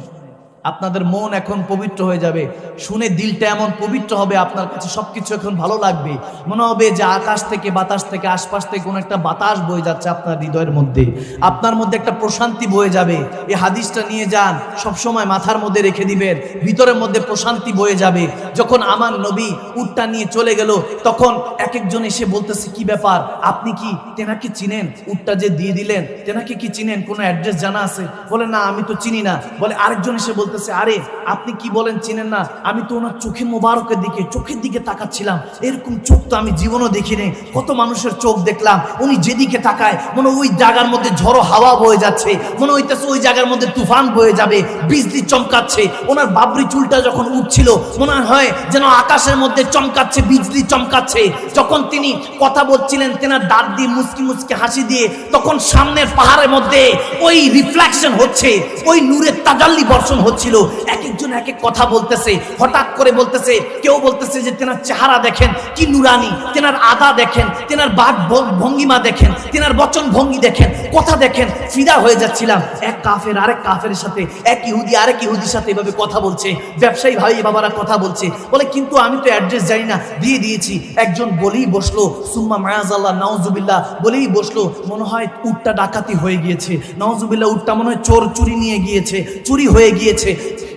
Speaker 1: আপনাদের মন এখন পবিত্র হয়ে যাবে, শুনে দিলটা এমন পবিত্র হবে, আপনার কাছে সবকিছু এখন ভালো লাগবে। মনে হবে যে আকাশ থেকে, বাতাস থেকে, আশপাশ থেকে কোন একটা বাতাস বয়ে যাচ্ছে আপনার হৃদয়ের মধ্যে, আপনার মধ্যে একটা প্রশান্তি বয়ে যাবে। এই হাদিসটা নিয়ে যান, সবসময় মাথার মধ্যে রেখে দিবেন, ভিতরের মধ্যে প্রশান্তি বয়ে যাবে। যখন আমার নবী উটটা নিয়ে চলে গেল, তখন এক একজন এসে বলতেছে কি ব্যাপার, আপনি কি তেনাকে চিনেন? উটটা যে দিয়ে দিলেন তেনাকে কি চিনেন? কোনো অ্যাড্রেস জানা আছে? বলে না আমি তো চিনি না। বলে আরেকজন এসে বলতে বলতেছে, আরে আপনি কি বলেন চিনেন না? আমি তো ওনার চোখে মোবারকের চোখের দিকে তাকাচ্ছিলাম, এরকম চোখ তো আমি জীবনও দেখিনি। কত মানুষের চোখ দেখলাম, উনি যেদিকে তাকায় মনে ওই জায়গার মধ্যে ঝড়ো হাওয়া বয়ে যাচ্ছে, মনে হইতেছে ওই জায়গার মধ্যে তুফান বয়ে যাবে, বিজলি চমকাচ্ছে। ওনার বাবরি চুলটা যখন উঠছিল মনে হয় যেন আকাশের মধ্যে চমকাচ্ছে, বিজলি চমকাচ্ছে। যখন তিনি কথা বলছিলেন তেনার দাঁত দিয়ে মুচকি মুচকি হাসি দিয়ে, তখন সামনের পাহাড়ের মধ্যে ওই রিফ্লেকশন হচ্ছে, ওই নূরের তাজাল্লি বর্ষণ হচ্ছিল। এক একজন এক এক কথা বলতেছে, হঠাৎ করে বলতেছে, কেউ বলতেছে যে তেনার চেহারা দেখেন কি নুরানি, তেনার আদা দেখেন, তেনার বাক ভঙ্গিমা দেখেন, তেনার বচন ভঙ্গি দেখেন, কথা দেখেন। ফিদা হয়ে যাচ্ছিলাম। এক কাফের আরেক কাফের সাথে, এক ইহুদি আরেক ইহুদির সাথে এভাবে কথা বলছে, ব্যবসায়ী ভাই বাবারা কথা বলছে, বলে কিন্তু আমি তো অ্যাড্রেস জানি না, দিয়ে দিয়েছি। একজন বলেই বসলো, সুম্মা মায়াজাল্লাহ নাউজুবিল্লাহ, বলেই বসলো, মনে হয় উটটা ডাকাতি হয়ে গিয়েছে, নাউজুবিল্লাহ, উটটা মনে হয় চোর চুরি নিয়ে গিয়েছে, চুরি হয়ে গিয়েছে।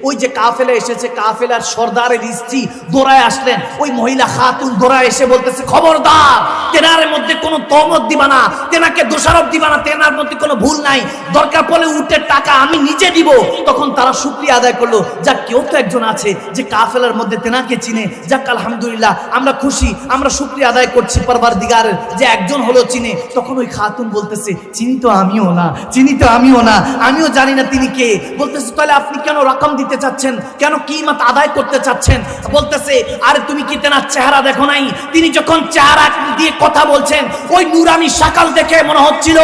Speaker 1: ওই যে কাফেলা এসেছে, কাফেলার সর্দারের স্ত্রী দৌড়ায় আসলেন, ওই মহিলা খাতুন দৌড়ায় এসে বলতেছে, খবরদার, তেনার মধ্যে কোনো তহমত দিবা না, তেনাকে দোষারোপ দিবা না, তেনার মধ্যে কোনো ভুল নাই, দরকার পড়লে উটের টাকা আমি নিজে দিব। তখন তারা শুকরিয়া আদায় করলো, যাক কেউ তো একজন আছে যে কাফেলার মধ্যে তেনাকে চিনে, যাক আলহামদুলিল্লাহ, আমরা খুশি, আমরা শুকরিয়া আদায় করছি পরওয়ারদিগারের যে একজন হলো চিনে। তখন ওই খাতুন বলতেছে, চিনি তো আমিও না, চিনি তো আমিও না, আমিও জানি না তিনি কে। বলতেছে, তাহলে আপনি কেন রকম দিতে চাচ্ছেন, কেন কিমাত আদায় করতে চাচ্ছেন? বলতেছে, আরে তুমি কি তেনার চেহারা দেখো নাই? তিনি যখন চেহারা দিয়ে কথা বলছেন, ওই নুরানি শাকাল দেখে মনে হচ্ছিল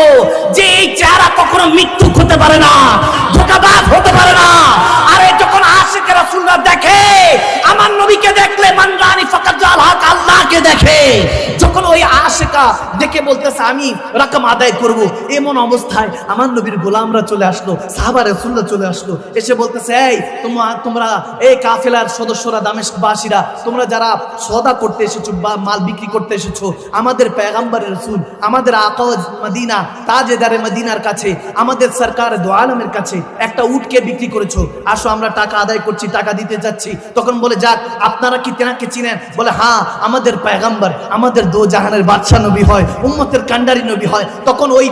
Speaker 1: যে এই চেহারা কখনো মৃত্যু হতে পারে না, ধোঁকাবাজ হতে পারে না। আরে যখন আশিকে রাসূলরা দেখে, আমার নবীকে দেখলে মান রানি ফাকাত জাল হক, আল্লাহকে দেখে, যখন ওই আশিকা দেখে বলতেছে আমি রকম আদায় করব, এমন অবস্থায় আমার নবীর গোলামরা চলে আসলো, সাহাবা রাসূলরা চলে আসলো, এসে বলতেছে, এই তোমরা এই কাফেলার সদস্যরা, দামেস্কবাসীরা, তোমরা যারা সওদা করতে এসেছো বা মাল বিক্রি করতে এসেছো, আমাদের পয়গম্বরের রাসূল, আমাদের আকা মদিনা, তাজেদারে মদিনার কাছে, আমাদের সরকার দো আলমের কাছে একটা উটকে বিক্রি করেছো, আসো আমরা টাকা আদায় করছি, টাকা দিতে যাচ্ছি। তখন বলে, যাক আপনারা কি তেনাকে চিনেন? বলে, হ্যাঁ, আমাদের পয়গম্বর, আমাদের দো জাহানের বাদশা নবী হয়, উম্মতের কান্ডারি নবী হয়। তখন ওই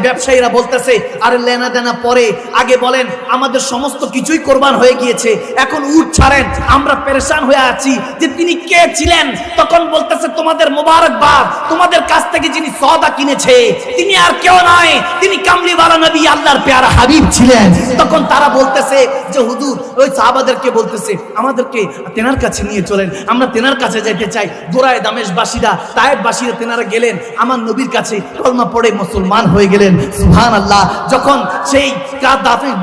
Speaker 1: ব্যবসায়ীরা বলতেছে, আরে লেনা দেনা পরে, আগে বলেন আমাদের সমস্ত কিছুই কোরবান হয়ে গিয়েছে, এখন উট ছাড়েন, আমরা পেরেশান হয়ে আছি যে তিনি কে ছিলেন। তখন বলতেছে, তোমাদের মোবারকবাদ, তোমাদের কাছ থেকে যিনি সওদা কিনেছে তিনি আর কেউ নয়, তিনি কামলিওয়ালা নবী, আল্লাহর প্যারা হাবিব ছিলেন। তখন তারা বলতেছে যে হুজুর, ওই সাহাবাদেরকে বলতেছে, আমাদেরকে তেনার কাছে নিয়ে চলেন, আমরা তেনার কাছে যেতে চাই। দোরায় দামেশবাসীরা, তায়েববাসীরা তেনারা গেলেন আমার নবীর কাছে, কলমা পড়ে মুসলমান হয়ে গেলেন। সুবহানাল্লাহ। যখন সেই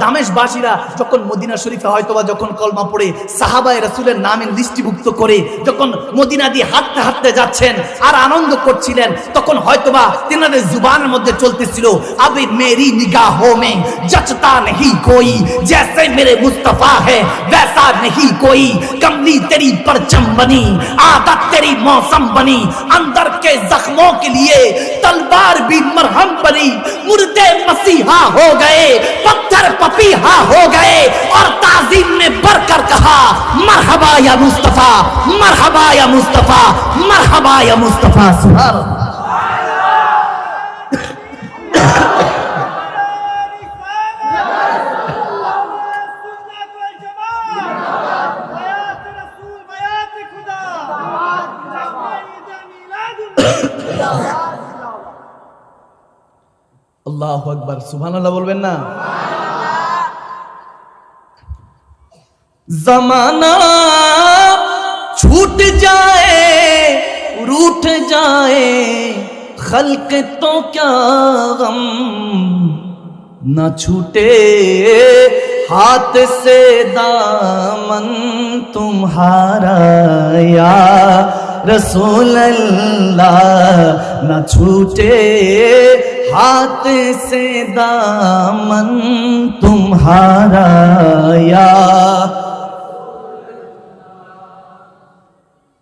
Speaker 1: দামেশবাসীরা যখন মদিনা শরীফে হয়তোবা যখন কলমা পড়ে সাহাবায়ে রাসূলের নামে লিস্টিভুক্ত করে যখন মদিনা দিয়ে হাঁটতে হাঁটতে যাচ্ছেন আর আনন্দ করছিলেন, তখন হয়তোবা তেনাদের জুবানের মধ্যে চলতেছিল, আবে মেরি নিগাহোं में जचता नहीं कोई, जैसे मेरे मुस्तफा है वैसा नहीं कोई, कमली तेरी परचम बनी, आदत तेरी मौसम बनी, अंदर के जख्मों के लिए तलवार भी मरहम बनी, मुर्दे मसीहा हो गए, पत्थर पपीहा हो गए, और ताजीम में बढ़कर कहा, मरहबा या मुस्तफा, मरहबा या मुस्तफा, मरहबा या मुस्तफा। सुभान अल्लाह। আল্লাহু আকবার। সুবহানাল্লাহ বলবেন না? जमाना छूट जाए रूठ जाए खल्क तो क्या गम, न छूटे हाथ से दामन तुम्हारा या रसूल अल्लाह, न छूटे हाथ से दामन तुम्हारा या।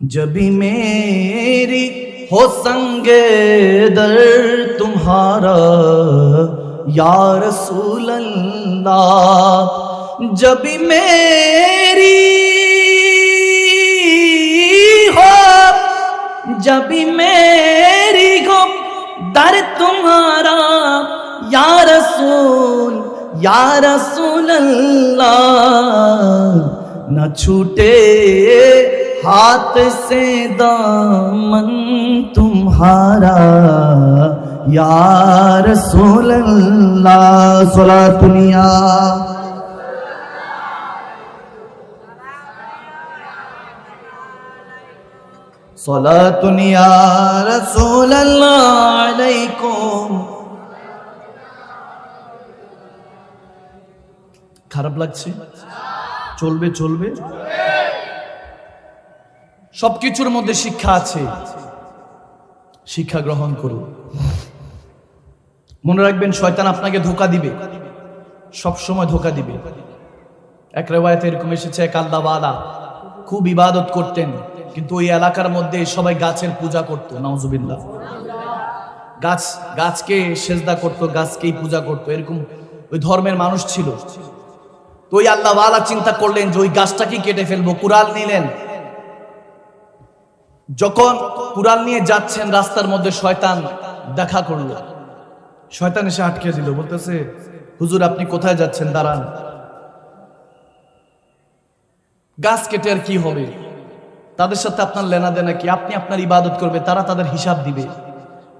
Speaker 1: जब भी मेरी हो संगे दर तुम्हारा या रसूल अल्लाह, जब भी मेरी हो, जब भी मेरी हो दर तुम्हारा या रसूल या रसूल अल्लाह न छूटे हाथ से दामन तुम्हारा या रसूल अल्लाह सलातुनिया सलातुनिया रसूल अल्लाह अलैकुम। খারাপ লাগছে? চলবে চলবে, সবকিছুর মধ্যে শিক্ষা আছে, শিক্ষা গ্রহণ করুন। মনে রাখবেন শয়তান আপনাকে ধোঁকা দিবে, সব সময় ধোঁকা দিবে। এক রিওয়ায়াতে এরকম এসেছে, এক আল্লাহওয়ালা খুব ইবাদত করতেন, কিন্তু ওই এলাকার মধ্যে সবাই গাছের পূজা করতো, নাউজুবিল্লাহ। গাছকে সেজদা করতো, গাছকেই পূজা করতো, এরকম ওই ধর্মের মানুষ ছিল। তো ওই আল্লাহওয়ালা চিন্তা করলেন যে ওই গাছটাকে কেটে ফেলবো, কুড়াল নিলেন। যখন কুড়াল নিয়ে যাচ্ছেন রাস্তার মধ্যে শয়তান দেখা করলো। শয়তান এসে আটকে দিল, বলতেছে হুজুর আপনি কোথায় যাচ্ছেন, দাঁড়ান। গাছ কেটে আর কি হবে, তাদের সাথে আপনার লেনা দেনা কি? আপনি আপনার ইবাদত করবে, তারা তাদের হিসাব দিবে,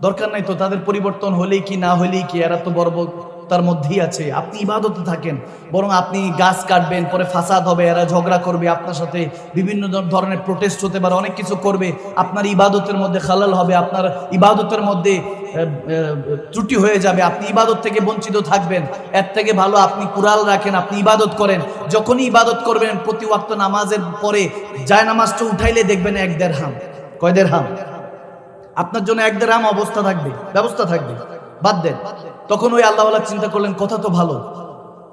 Speaker 1: দরকার নাই তো তাদের পরিবর্তন হলেই কি না হলেই কি, এরা তো বড় তার মধ্যেই আছে। আপনি ইবাদতে থাকেন, বরং আপনি গাছ কাটবেন, পরে ফাসাদ হবে, এরা ঝগড়া করবে আপনার সাথে, বিভিন্ন ধরনের প্রোটেস্ট হতে পারে, অনেক কিছু করবে, আপনার ইবাদতের মধ্যে খালাল হবে, আপনার ইবাদতের মধ্যে ত্রুটি হয়ে যাবে, আপনি ইবাদত থেকে বঞ্চিত থাকবেন। এর থেকে ভালো আপনি কুরাল রাখেন, আপনি ইবাদত করেন। যখনই ইবাদত করবেন প্রতি ওয়াক্ত নামাজের পরে যায় নামাজটা উঠাইলে দেখবেন 1 দিরহাম। কয় দিরহাম? আপনার জন্য 1 দিরহাম ব্যবস্থা থাকবে, বাদ দেন। তখন ওই আল্লাহওয়ালা চিন্তা করলেন কথা তো ভালো,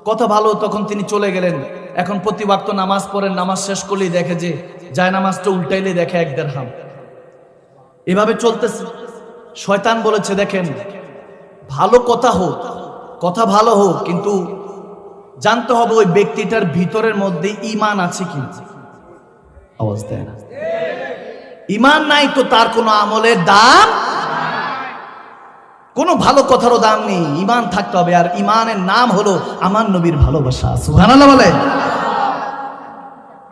Speaker 1: কথা ভালো। তখন তিনি চলে গেলেন। এখন প্রতি ওয়াক্ত নামাজ পড়েন, নামাজ শেষ করলেই দেখে যে যায় নামাজটা উল্টাইলে দেখে 1 দিরহাম। এভাবে চলতেছে। শয়তান বলেছে দেখেন ভালো কথা হোক, কথা ভালো হোক, কিন্তু জানতে হবে ওই ব্যক্তিটার ভিতরের মধ্যে ঈমান আছে কি। আওয়াজ দেয় না? ঈমান নাই তো তার কোনো আমলের দাম, কোনো ভালো কথারও দাম নেই। ঈমান থাকতে হবে, আর ঈমানের নাম হলো আমার নবীর ভালোবাসা। সুবহানাল্লাহ বলে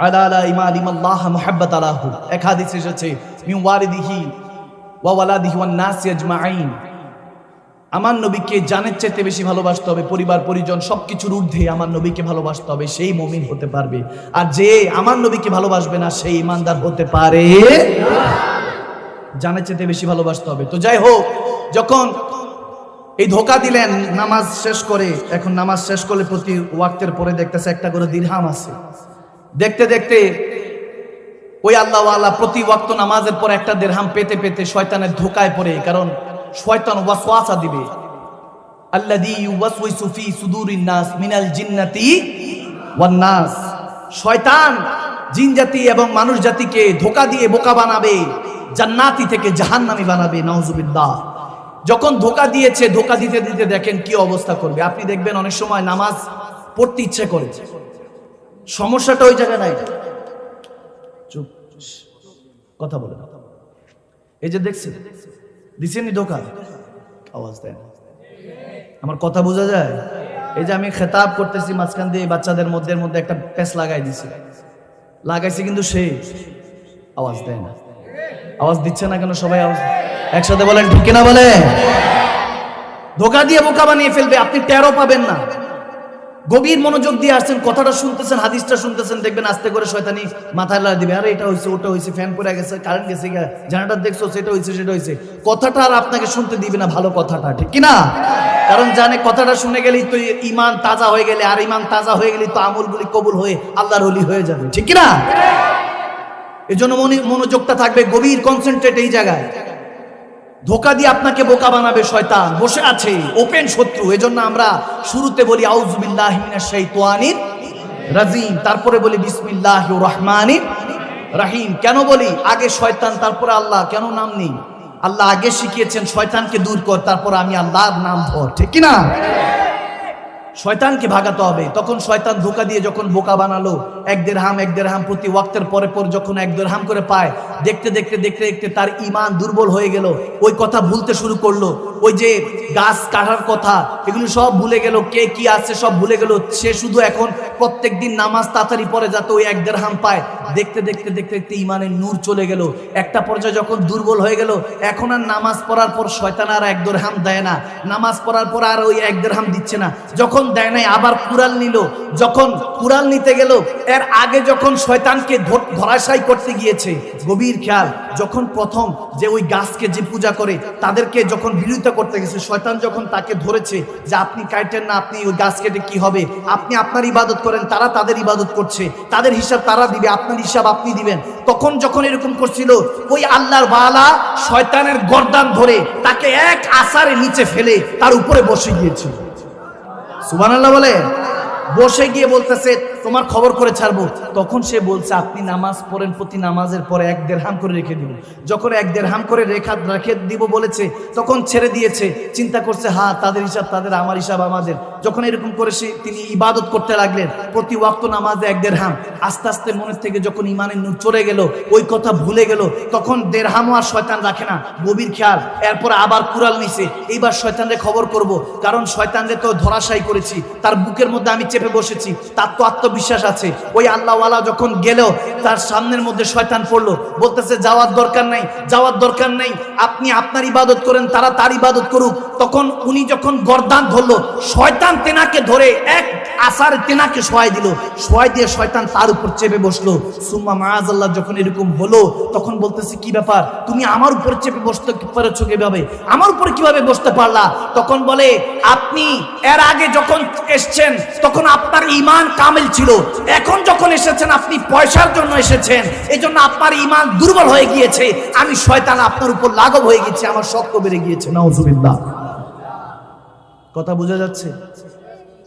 Speaker 1: আলা ঈমান ইমাল্লাহ মুহাব্বাত আলাহু। এক হাদিসে এসেছে মিন ওয়ালিদিহি ওয়া ওয়ালাদিহি ওয়ান নাস আজমাইন। আমার নবীকে জানের চাইতে বেশি ভালোবাসতে হবে, পরিবার পরিজন সবকিছুর ঊর্ধ্বে আমার নবীকে ভালোবাসতে হবে, সেই মুমিন হতে পারবে। আর যে আমার নবীকে ভালোবাসবে না সেই ঈমানদার হতে পারে না। জানের চাইতে বেশি ভালোবাসতে হবে। তো যাই হোক, যখন এই ধোকা দিলেন নামাজ শেষ করে, এখন নামাজ শেষ করলে প্রতি ওয়াক্তের পরে দেখতেছে 1টা করে দিরহাম আছে। দেখতে দেখতে ওই আল্লাহওয়ালা প্রতি ওয়াক্ত নামাজের পর 1টা দিরহাম পেতে পেতে শয়তানের ধোকায় পড়ে। কারণ শয়তান ওয়াসওয়াসা দিবে, আল্লাযী ইউওয়াসওয়িসু ফি সুদুরিন নাস মিনাল জিন্নাতি ওয়ান নাস। শয়তান জিন জাতি এবং মানুষ জাতিকে ধোকা দিয়ে বোকা বানাবে, জান্নাতি থেকে জাহান্নামী বানাবে, নাউজুবিল্লাহ। যখন ধোকা দিয়েছে, ধোকা দিতে দিতে দেখেন কি অবস্থা করবে। আপনি দেখবেন অনেক সময় নামাজ পড়তে ইচ্ছে করে, সমস্যাটা ওই জায়গায় নাই। চুপ, কথা বলে না। এই যে দেখছেন, দিছেনই ধোকা, আওয়াজ দেন, আমার কথা বোঝা যায়? এই যে আমি খেতাব করতেছি মাঝখান দিয়ে বাচ্চাদের মধ্যে একটা প্যাচ লাগাইছে কিন্তু সে আওয়াজ দেয় না। আওয়াজ দিচ্ছে না কেন? সবাই আওয়াজ একসাথে বলেন ঠিক না? বলে ধোকা দিয়ে বোকা বানিয়ে ফেলবে, আপনি টেরও পাবেন না। গভীর মনোযোগ দিয়ে আসছেন, কথাটা শুনতেছেন, হাদিসটা শুনতেছেন, দেখবেন আস্তে করে শয়তানি মাথায় লাগা দিবে, আরে এটা হয়েছে, ওটা হয়েছে, ফ্যান পড়ে গেছে, কারেন্ট গেছে, জানাটা দেখছো, সেটা হয়েছে। কথাটা আর আপনাকে শুনতে দিবে না, ভালো কথাটা, ঠিক কিনা? কারণ জানে কথাটা শুনে গেলেই তো ঈমান তাজা হয়ে গেলে, আর ঈমান তাজা হয়ে গেলেই তো আমলগুলি কবুল হয়ে আল্লাহর ওলি হয়ে যাবে, ঠিক কিনা? এজন্য মনোযোগটা থাকবে, গভীর কনসেন্ট্রেট এই জায়গায়। ধোকা দিয়ে আপনাকে বোকা বানাবে শয়তান, বসে আছে ওপেন শত্রু। এজন্য আমরা শুরুতে বলি আউযু বিল্লাহি মিনাশ শাইতানির রাজিম, তারপরে বলি বিসমিল্লাহির রহমানির রহিম। কেন বলি আগে শয়তান তারপরে আল্লাহ? কেন নাম নেই? আল্লাহ আগে শিখিয়েছেন শয়তানকে দূর কর, তারপর আমি আল্লাহর নাম ধর, ঠিক কিনা? শয়তানকে ভাগাতে হবে। তখন শয়তান ধোকা দিয়ে যখন বোকা বানালো, এক দেড়হাম প্রতি ওয়াক্তের পরে পর যখন এক দেড়হাম করে পায়, দেখতে দেখতে দেখতে দেখতে তার ঈমান দুর্বল হয়ে গেল। ওই কথা ভুলতে শুরু করলো, ওই যে গাছ কাটার কথা এগুলো সব ভুলে গেল, কে কি আছে সব ভুলে গেল। সে শুধু এখন প্রত্যেক দিন নামাজ তাড়াতাড়ি পড়ে যাতে ওই এক দেড়হাম পায়। দেখতে দেখতে দেখতে দেখতে ঈমানের নূর চলে গেল। একটা পর্যায়ে যখন দুর্বল হয়ে গেল, এখন আর নামাজ পড়ার পর শয়তান আর এক দেড়হাম দেয় না, নামাজ পড়ার পর আর ওই এক দেড়হাম দিচ্ছে না। যখন দেয় নাই আবার কুড়াল নিল, যখন কুড়াল নিতে গেল, এর আগে যখন শয়তানকে ধরাশায়ী করতে গিয়েছে, গভীর খেয়াল, যখন প্রথম যে ওই গাছকে যে পূজা করে তাদেরকে যখন বিরোধিতা করতে গেছে, শয়তান যখন তাকে ধরেছে যে আপনি কাটেন না, আপনি ওই গাছ কেটে কি হবে, আপনি আপনার ইবাদত করেন, তারা তাদের ইবাদত করছে, তাদের হিসাব তারা দিবে, আপনার হিসাব আপনি দিবেন। তখন যখন এরকম করছিল, ওই আল্লাহর ওয়ালা শয়তানের গর্দান ধরে তাকে এক আসারে নিচে ফেলে তার উপরে বসে গিয়েছিল। সুবহানাল্লাহ বলে, বসে গিয়ে বলতেছে তোমার খবর করে ছাড়বো। তখন সে বলছে আপনি নামাজ পড়েন, প্রতি নামাজের পরে এক দেড়হাম করে রেখে দিব। যখন এক দেড়হাম করে রেখে দিব বলেছে, তখন ছেড়ে দিয়েছে। চিন্তা করছে হ্যাঁ তাদের হিসাব তাদের, আমার হিসাব আমাদের। যখন এরকম করে তিনি ইবাদত করতে লাগলেন, প্রতি ওয়াক্ত নামাজে এক দেড়হাম। আস্তে আস্তে মনের থেকে যখন ঈমানের নূর চলে গেল, ওই কথা ভুলে গেল, তখন দেড়হামও আর শয়তান রাখে না। গভীর খেয়াল, এরপর আবার কুড়াল নিছে, এইবার শয়তানরে খবর করব, কারণ শয়তানরে তো ধরাশায়ী করেছি, তার বুকের মধ্যে আমি চেপে বসেছি, তার তো আত্মবিশ্বাস আছে। ওই আল্লাহওয়ালা যখন গেল, তার সামনের মধ্যে শয়তান পড়লো, বলতেছে যাওয়ার দরকার নাই, যাওয়ার দরকার নেই, আপনি আপনার ইবাদত করেন, তারা তার ইবাদত করুক। তখন উনি যখন গর্দান ধরলো, শয়তান তেনাকে ধরে এক আসার তেনাকে শোয়াই দিল, শোয়াই দিয়ে শয়তান তার উপর চেপে বসলো। সুম্মা মাআযাল্লাহ যখন এরকম হলো, তখন বলতেছে কি ব্যাপার, তুমি আমার উপর চেপে বসতে পারছো কিভাবে, আমার উপর কিভাবে বসতে পারলা? তখন বলে আপনি এর আগে যখন এসেছেন তখন আপনার ঈমান কামিল ছিল, এখন যখন এসেছেন আপনি পয়সার জন্য এসেছেন, এজন্য আপনার ঈমান দুর্বল হয়ে গিয়েছে, আমি শয়তান আপনার উপর লাঘব হয়ে গেছি, আমার শক্ত বেড়ে গিয়েছে। নাউযুবিল্লাহ। কথা বোঝা যাচ্ছে?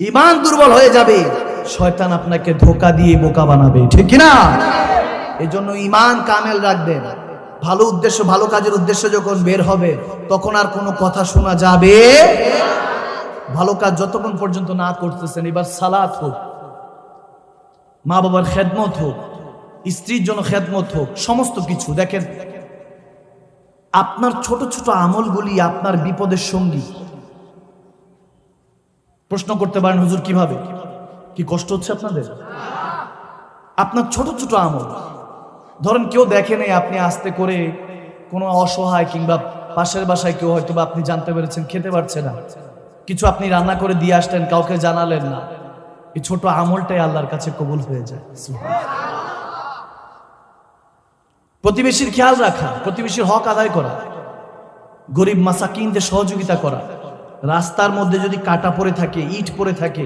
Speaker 1: ঈমান দুর্বল হয়ে যাবে, শয়তান আপনাকে ধোঁকা দিয়ে বোকা বানাবে, ঠিক কি না? এজন্য ঈমান কামেল রাখবেন। ভালো উদ্দেশ্য, ভালো কাজের উদ্দেশ্য যখন বের হবে, তখন আর কোনো কথা শোনা যাবে। ভালো কাজ যতক্ষণ পর্যন্ত না করতেছেন, এবার সালাত হোক, মা বাবার খেদমত হোক, স্ত্রীর জন্য খেদমত হোক, সমস্ত কিছু দেখেন, আপনার ছোট ছোট আমলগুলি আপনার বিপদের সঙ্গী। প্রশ্ন করতে পারেন হুজুর কিভাবে, কি কষ্ট হচ্ছে আপনাদের? আপনার ছোট ছোট আমল, ধরেন কেউ দেখে নেই, আপনি আস্তে করে কোনো অসহায় কিংবা পাশের বাসায় কেউ হয়তো বা আপনি জানতে পেরেছেন খেতে পারছে না, কিছু আপনি রান্না করে দিয়ে আসলেন, কাউকে জানালেন না, এই ছোট আমলটাই আল্লাহর কাছে কবুল হয়ে যায়। প্রতিবেশীর খেয়াল রাখা, প্রতিবেশীর হক আদায় করা, গরিব মাসাকিনদের সহযোগিতা করা, রাস্তার মধ্যে যদি কাটা পড়ে থাকে, ইট পড়ে থাকে,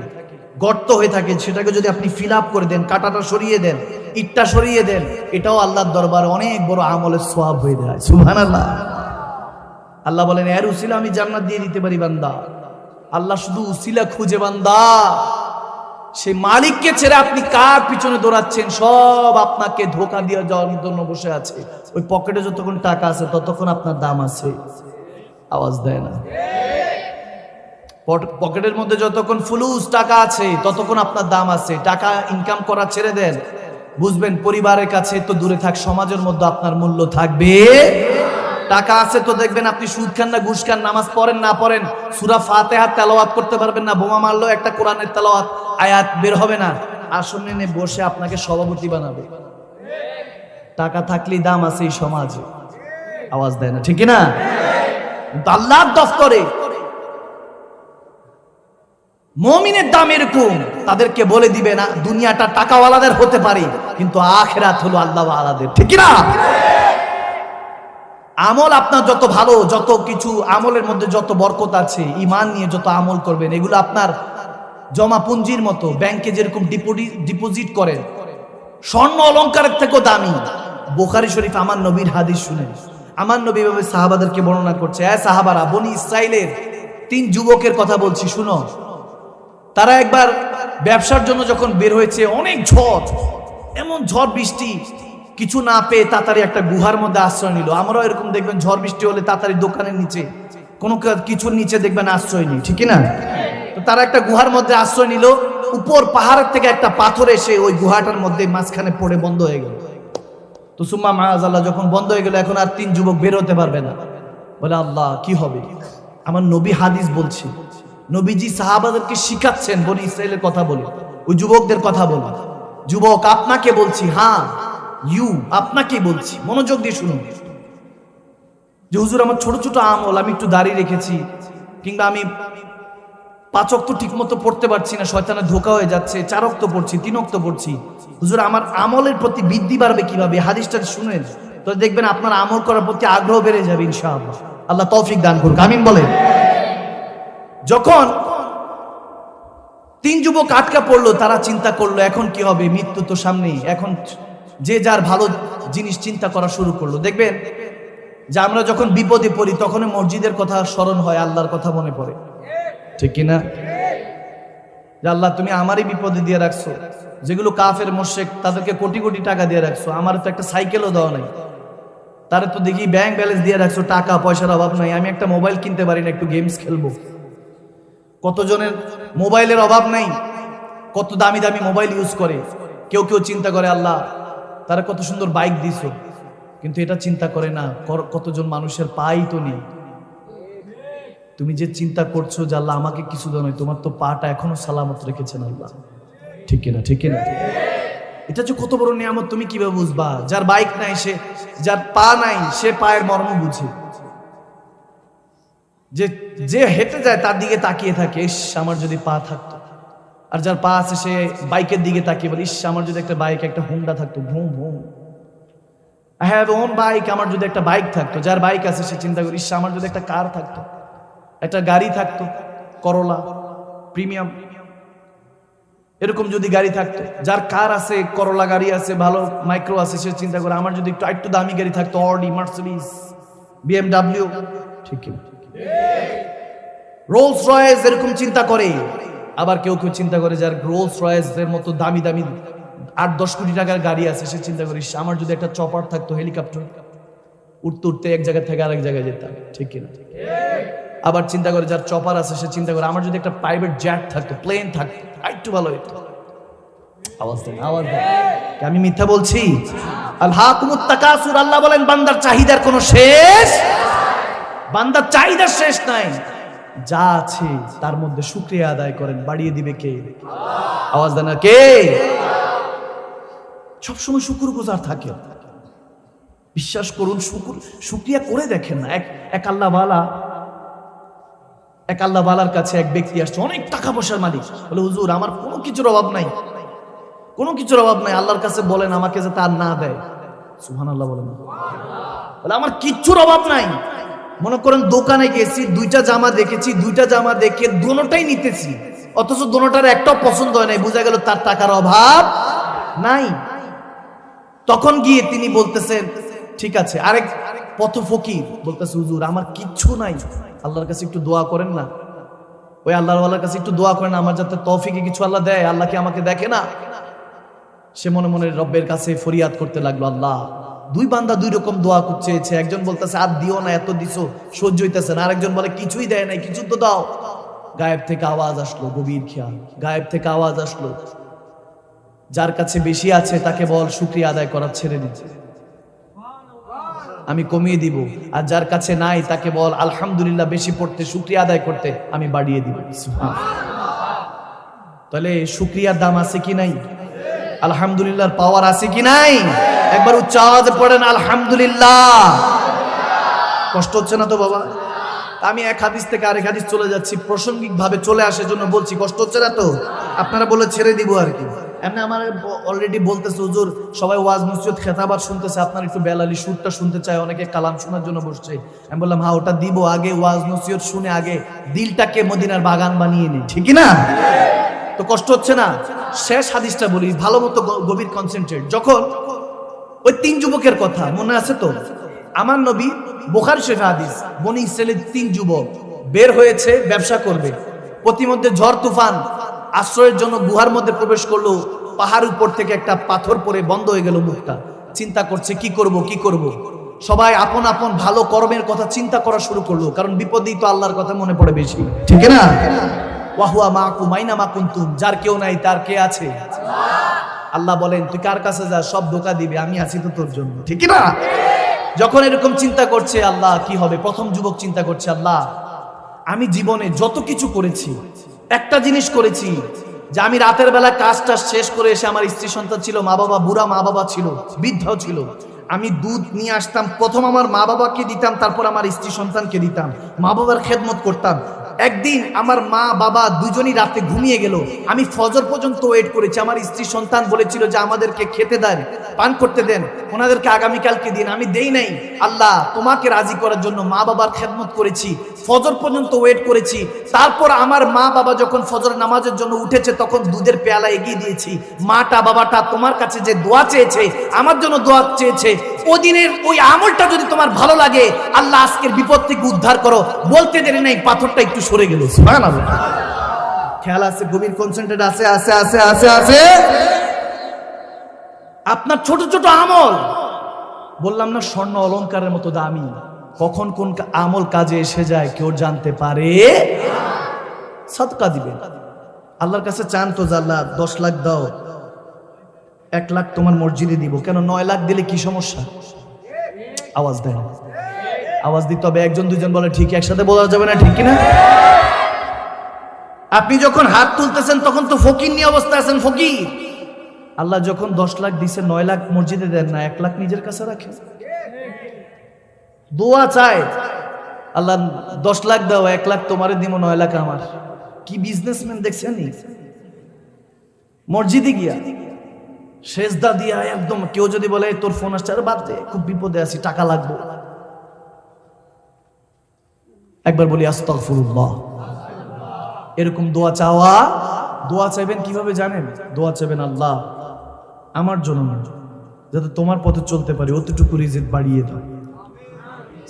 Speaker 1: গর্ত হয়ে থাকে, সেটাকে যদি আপনি ফিল আপ করে দেন, কাটাটা সরিয়ে দেন, ইটটা সরিয়ে দেন, এটাও আল্লাহর দরবারে অনেক বড় আমলের সওয়াব হয়ে যায়। সুবহানাল্লাহ। আল্লাহ বলেন এর উসিলা আমি জান্নাত দিয়ে দিতে পারি বান্দা। আল্লাহ শুধু উসিলা খুঁজে বান্দা, সেই মালিককে ছেড়ে আপনি কার পিছনে দৌড়াচ্ছেন? সব আপনাকে ধোঁকা দিয়ে যাওয়ার জন্য বসে আছে। ওই পকেটে যতক্ষণ টাকা আছে ততক্ষণ আপনার দাম আছে। আওয়াজ দেয় না? পকেটের মধ্যে যতক্ষণ ফুলুস টাকা আছে ততক্ষণ আপনার দাম আছে। টাকা ইনকাম করা ছেড়ে দেন, বুঝবেন পরিবারের কাছে তো দূরে থাক, সমাজের মধ্যে আপনার মূল্য থাকবে। টাকা আছে তো দেখবেন আপনি সুদ খান না ঘুষ খান, নামাজ পড়েন না পড়েন, সূরা ফাতিহা তেলাওয়াত করতে পারবেন না, বোমা মারলেও একটা কোরআনের তেলাওয়াত আয়াত বের হবে না, আসনে নিয়ে বসে আপনাকে সভাপতি বানাবে। টাকা থাকলেই দাম আছে এই সমাজে। আওয়াজ দেয় না? ঠিক না? আল্লাহর দফতরে মুমিনের দাম এরকম, তাদেরকে বলে দিবে না দুনিয়াটা টাকাওয়ালাদের হতে পারে, কিন্তু আখিরাত হলো আল্লাহওয়ালাদের। ঠিক না? আমল আপনার যত ভালো, যত কিছু আমলের মধ্যে যত বরকত আছে, ঈমান নিয়ে যত আমল করবেন, এগুলো আপনার জমা পুঞ্জির মতো। ব্যাংকে যেরকম ডিপোজিট করেন, স্বর্ণ অলংকারের থেকেও দামি। বুখারী শরীফ আমার নবীর হাদিস শুনেন, আমার নবী ভাবে সাহাবাদেরকে বর্ণনা করছে, এ সাহাবারা, বনি ইসরাইলের 3 যুবকের কথা বলছি শুনো। তারা একবার ব্যবসার জন্য যখন বের হয়েছে, অনেক ঝড়, এমন ঝড় বৃষ্টি, কিছু না পেয়ে তাড়াতাড়ি একটা গুহার মধ্যে আশ্রয় নিল। আমরাও এরকম দেখবেন ঝড় বৃষ্টি হলে তাড়াতাড়ি দোকানের নিচে, কোনো কিছুর নিচে দেখবেন আশ্রয় নেই, ঠিক না? তো তারা একটা গুহার মধ্যে আশ্রয় নিল। উপর পাহাড়ের থেকে একটা পাথর এসে ওই গুহাটার মধ্যে মাঝখানে পড়ে বন্ধ হয়ে গেল। তো সুম্মা মাআযাল্লাহ যখন বন্ধ হয়ে গেল, এখন আর 3 যুবক বের হতে পারবে না। বলে আল্লাহ কি হবে? আমার নবী হাদিস বলছে, নবীজি সাহাবাদেরকে শিখাচ্ছেন, বনি ইসরাইলের কথা বলে, ওই যুবকদের কথা বলে, যুবক আপনাকে বলছি, হ্যাঁ আপনাকে বলছি, মনোযোগ দিয়ে শুনুন, যে হুজুর আমার ছোট ছোট আমল, আমি একটু দাড়ি রেখেছি, কিংবা আমি 5 ওয়াক্ত ঠিক মতো পড়তে পারছি না, শয়তানের ধোঁকা হয়ে যাচ্ছে, 4 ওয়াক্ত পড়ছি, 3 ওয়াক্ত পড়ছি, হুজুর আমার আমলের প্রতি বৃদ্ধি বাড়বে কিভাবে? হাদিসটা শুনেন তো দেখবেন আপনার আমল করার প্রতি আগ্রহ বেড়ে যাবে ইনশাআল্লাহ। আল্লাহ তৌফিক দান করুক, আমিন বলেন। যখন 3 যুবক আটকা পড়লো, তারা চিন্তা করলো এখন কি হবে, মৃত্যু তো সামনেই, এখন যে যার ভালো জিনিস চিন্তা করা শুরু করলো। দেখবেন যে আমরা যখন বিপদে পড়ি তখন মসজিদের কথা স্মরণ হয়, আল্লাহর কথা মনে পড়ে, ঠিক কিনা? যে আল্লাহ তুমি আমারই বিপদে দিয়ে রাখছো, যেগুলো কাফের মুশরিক তাদেরকে কোটি কোটি টাকা দিয়ে রাখছো, আমার তো একটা সাইকেলও দেওয়া নাই, তারে তো দেখি ব্যাংক ব্যালেন্স দিয়ে রাখছো, টাকা পয়সার অভাব নাই, আমি একটা মোবাইল কিনতে পারি না, একটু গেমস খেলবো। কতজনের মোবাইলের অভাব নাই, কত দামি দামি মোবাইল ইউজ করে। কেউ কেউ চিন্তা করে আল্লাহ তারা কত সুন্দর বাইক দিছো, কিন্তু এটা চিন্তা করে না কতজন মানুষের পাই তো নেই। তুমি যে চিন্তা করছো যে আল্লাহ আমাকে কিছু দাও নাই, তোমার তো পাটা এখনো সালামত রেখেছেন আল্লাহ, ঠিক কিনা? ঠিক কিনা? এটা যে কত বড় নিয়ামত তুমি কিভাবে বুঝবা? যার বাইক নাই, সে যার পা নাই, সে পায়ের মর্ম বুঝে। যে হেঁটে যায় তার দিকে তাকিয়ে থাকে, ইস আমার যদি পা থাকতো। আর যার পা আছে সে বাইকের দিকে তাকিয়ে বলে, ইস আমার যদি একটা বাইক, একটা হুন্ডা থাকতো, ভুম ভুম, আই হ্যাভ ওন বাইক, আমার যদি একটা বাইক থাকতো। যার বাইক আছে সে চিন্তা করে, ইস আমার যদি একটা কার থাকতো, একটা গাড়ি থাকতো, করোলা প্রিমিয়াম, এরকম যদি গাড়ি থাকতো। যার কার আছে, করোলা গাড়ি আছে, ভালো মাইক্রো আছে, সে চিন্তা করে আমার যদি একটু দামি গাড়ি থাকতো, অডি, মার্সিডিজ, BMW, ঠিক কিনা? রোলস রয়েস এরকম চিন্তা করে। আবার কেউ কেউ চিন্তা করে যার রোলস রয়েস এর মতো দামি দামি 8-10 কোটি টাকার গাড়ি আছে, সে চিন্তা করিস আমার যদি একটা চপার থাকতো, হেলিকপ্টার, উঠতে উঠতে এক জায়গা থেকে আরেক জায়গায় যেতাম, ঠিক কিনা? আবার চিন্তা করে যার চপার আছে সে চিন্তা করে আমার যদি একটা প্রাইভেট জেট থাকতো, প্লেন থাকতো, একটু ভালো হতো। আওয়াজ দেন, আওয়াজ দেন। আমি মিথ্যা বলছি? আলহাকুমুত তাকাসুর, আল্লাহ বলেন বান্দার চাহিদার কোনো শেষ, বান্দার চাহিদার শেষ নাই। যা আছে তার মধ্যে শুকরিয়া আদায় করেন, বাড়িয়ে দিবে কে? আওয়াজ দেন, কে? সবসময় শুকরগুজার থাকে, বিশ্বাস করুন। শুকরিয়া করে দেখেন না। এক আল্লাহওয়ালার কাছে এক ব্যক্তি আসছে, অনেক টাকা পয়সার মালিক, বলে হুজুর আমার কোনো কিছুর অভাব নাই, কোনো কিছুর অভাব নাই, আল্লাহর কাছে বলেন আমাকে যে তার না দেয়। সুবহানাল্লাহ বলেন। বলে আমার কিচ্ছুর অভাব নাই। মনে করেন দোকানে গেছি, 2টা জামা দেখেছি, 2টা জামা দেখে দোনোটাই নিতেছি, অথচ দোনোটার একটাও পছন্দ হয় নাই, বোঝা গেল তার টাকার অভাব নাই। তখন গিয়ে তিনি বলতেছেন ঠিক আছে। আরেক পথ ফকির বলতেছে হুজুর আমার কিচ্ছু নাই, আল্লাহর কাছে একটু দোয়া করেন না। ওই আল্লাহর কাছে একটু দোয়া করেন আমার যাতে তৌফিকে কিছু আল্লাহ দেয়, আল্লাহ কি আমাকে দেখে না? সে মনে মনে রব্বের কাছে ফরিয়াদ করতে লাগলো। আল্লাহ, 2 বান্দা 2 রকম দোয়া করছে। একজন বলতেছে আর দিও না, এত দিছো সহ্য হইতেছে না। আরেকজন বলে কিছুই দেয় নাই, কিছু তো দাও। গায়েব থেকে আওয়াজ আসলো, গভীর খেয়াল, গায়েব থেকে আওয়াজ আসলো, যার কাছে বেশি আছে তাকে বল শুকরিয়া আদায় করা ছেড়ে দিতে, আমি কমিয়ে দিব। আর যার কাছে নাই তাকে বল আলহামদুলিল্লাহ বেশি পড়তে, শুকরিয়া আদায় করতে, আমি বাড়িয়ে দিব। তাহলে শুকরিয়ার দাম আছে কি নাই? আলহামদুলিল্লাহর পাওয়ার আছে কি নাই? একবার উচ্চ আওয়াজে পড়েন আলহামদুলিল্লাহ। কষ্ট হচ্ছে না তো বাবা? আমি এক হাদিস থেকে আরেক হাদিস চলে যাচ্ছি, প্রাসঙ্গিক ভাবে চলে আসে জন্য বলছি। কষ্ট হচ্ছে না তো? আপনারা বলে ছেড়ে দিব আর কি। এমনি আমার অলরেডি বলতেছে হুজুর সবাই ওয়াজ নসিহত খেতাবাত শুনতেছে, আপনার একটু বেলালি সুরটা শুনতে চায়, অনেকে কালাম শোনার জন্য বসছে। আমি বললাম হ্যাঁ ওটা দিব, আগে ওয়াজ নসিহত শুনে আগে দিলটাকে মদিনার বাগান বানিয়ে নি, ঠিক না? তো কষ্ট হচ্ছে না? শেষ হাদিসটা বলি ভালো মতো, গভীর কনসেন্ট্রেট। যখন ওই 3 যুবকের কথা মনে আছে তো? আমার নবী বুখারী শরীফ হাদিস, বনি ইসরাইলের 3 যুবক বের হয়েছে ব্যবসা করবে। প্রতিমধ্যে ঝড় তুফান আশ্রয়ের জন্য গুহার মধ্যে প্রবেশ করলো। পাহাড় উপর থেকে একটা পাথর পড়ে বন্ধ হয়ে গেল মুখটা। চিন্তা করছে কি করব কি করব। সবাই আপন আপন ভালো কর্মের কথা চিন্তা করা শুরু করলো, কারণ বিপদেই তো আল্লাহর কথা মনে পড়ে বেশি, ঠিক না? ওয়া হুয়া মাকুম আইনা মা কুনতুম, যার কেউ নাই তার কে আছে? আল্লাহ বলেন তুই কার কাছে যা, সব ধোঁকা দিবে, আমি আছি তো তোর জন্য, ঠিক না? যখন এরকম চিন্তা করছে আল্লাহ কি হবে, প্রথম যুবক চিন্তা করছে আল্লাহ আমি জীবনে যত কিছু করেছি, একটা জিনিস করেছি যে আমি রাতের বেলা কাজটা শেষ করে এসে, আমার স্ত্রী সন্তান ছিল, মা বাবা, বুড়া মা বাবা ছিল, বৃদ্ধও ছিল, আমি দুধ নিয়ে আসতাম, প্রথম আমার মা বাবাকে দিতাম, তারপর আমার স্ত্রী সন্তানকে দিতাম, মা বাবার খেদমত করতাম। একদিন আমার মা বাবা দুজনই রাতে ঘুমিয়ে গেল, আমি ফজর পর্যন্ত ওয়েট করেছি। আমার স্ত্রী সন্তান বলেছিল যে আমাদেরকে খেতে দেন, পান করতে দেন, ওনাদেরকে আগামীকালকে দিন, আমি দেই নাই। আল্লাহ তোমাকে রাজি করার জন্য মা বাবার খেদমত করেছি, ফজর পর্যন্ত ওয়েট করেছি। তারপর আমার মা বাবা যখন ফজর নামাজের জন্য উঠেছে, তখন দুধের পেয়ালা এগিয়ে দিয়েছি। মাটা বাবাটা তোমার কাছে যে দোয়া চেয়েছে, আমার জন্য দোয়া চেয়েছে, ওদিনের ওই আমলটা যদি তোমার ভালো লাগে, আল্লাহ আজকের বিপদ থেকে উদ্ধার করো। বলতে দেরি নাই, পাথরটা একটু সরে গেল। সুবহানাল্লাহ। খেয়াল আছে, গভীর কনসেন্ট্রেট আছে আছে আছে আছে আছে। আপনার ছোট ছোট আমল, বললাম না স্বর্ণ অলংকারের মতো দামি, কখন কোন আমল কাজে এসে যায় কেউ জানতে পারে। সাদকা দিবেন, আল্লাহর কাছে চান তো যে আল্লাহ 10 লাখ দাও, 1 লাখ তোমার মসজিদে দিব, কেন 9 লাখ দিলে কি সমস্যা? আওয়াজ দেন, আওয়াজ দিতে হবে, একজন দুজন বলে ঠিক, একসাথে বলা যাবে না, ঠিক কিনা? আপনি যখন হাত তুলতেছেন তখন তো ফকির নিয়ে অবস্থা আছেন, ফকির। আল্লাহ যখন 10 লাখ দিছে, 9 লাখ মসজিদে দেন না, 1 লাখ নিজের কাছে রাখেন। দোয়া চায় আল্লাহ 10 লাখ দাও, 1 লাখ তোমারে দিব, 9 লাখ আমার। কি বিজনেসম্যান দেখছেন? মসজিদে গিয়া সেজদা দিয়া একদম, কেউ যদি বলে তোর ফোন আসছে, আরে বাদ দে, খুব বিপদে আছি, টাকা লাগবে, একবার বলি আস্তাগফিরুল্লাহ। এরকম দোয়া চাওয়া, দোয়া চাইবেন কিভাবে জানেন? দোয়া চাইবেন আল্লাহ আমার জন্য যাতে তোমার পথে চলতে পারি, অতটুকু রিজিক বাড়িয়ে দাও।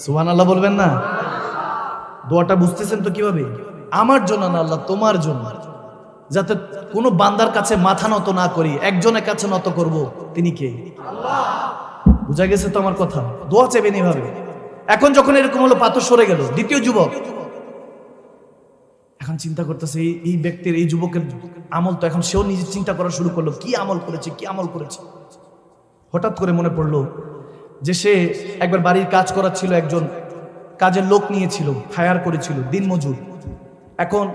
Speaker 1: সুবহানাল্লাহ বলবেন না? দোয়াটা বুঝতেছেন তো কিভাবে? আমার জন্য না আল্লাহ, তোমার জন্য, যাতে কোনো বান্দার কাছে মাথা নত না করি, একজনের কাছে নত করব, তিনি কে? আল্লাহ। বুঝা গেছে তো আমার কথা? দোয়া চাইবেন এইভাবে। এখন যখন এরকম হলো, পাথর সরে গেল, দ্বিতীয় যুবক এখন চিন্তা করতেছে, এই ব্যক্তির, এই যুবকের আমল তো, এখন সেও নিজে চিন্তা করা শুরু করলো, কি আমল করেছে, কি আমল করেছে। হঠাৎ করে মনে পড়লো যে সে একবার বাড়ির কাজ করাচ্ছিল, একজন কাজের লোক নিয়েছিল, হায়ার করেছিল, দিনমজুর। এখন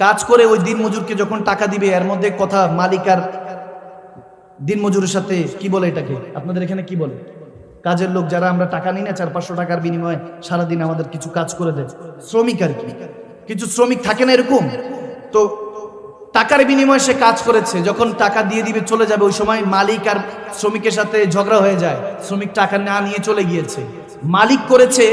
Speaker 1: কাজ করে ওই দিনমজুরকে যখন টাকা দিবে, এর মধ্যে কথা মালিক আর দিনমজুরের সাথে কি বলে, এটাকে আপনাদের এখানে কি বলে? কাজের লোক যারা আমরা টাকা নিই না, 400-500 টাকার বিনিময়ে সারাদিন আমাদের কিছু কাজ করে দেয়, শ্রমিক আর কি। কিছু শ্রমিক থাকে না এরকম, তো টাকার বিনিময়ে সে কাজ করেছে, যখন টাকা দিয়ে দিবে চলে যাবে, ওই সময় মালিক আর শ্রমিকের সাথে ঝগড়া হয়ে যায়, শ্রমিক টাকা না নিয়ে চলে গিয়েছে। মালিক করেছে,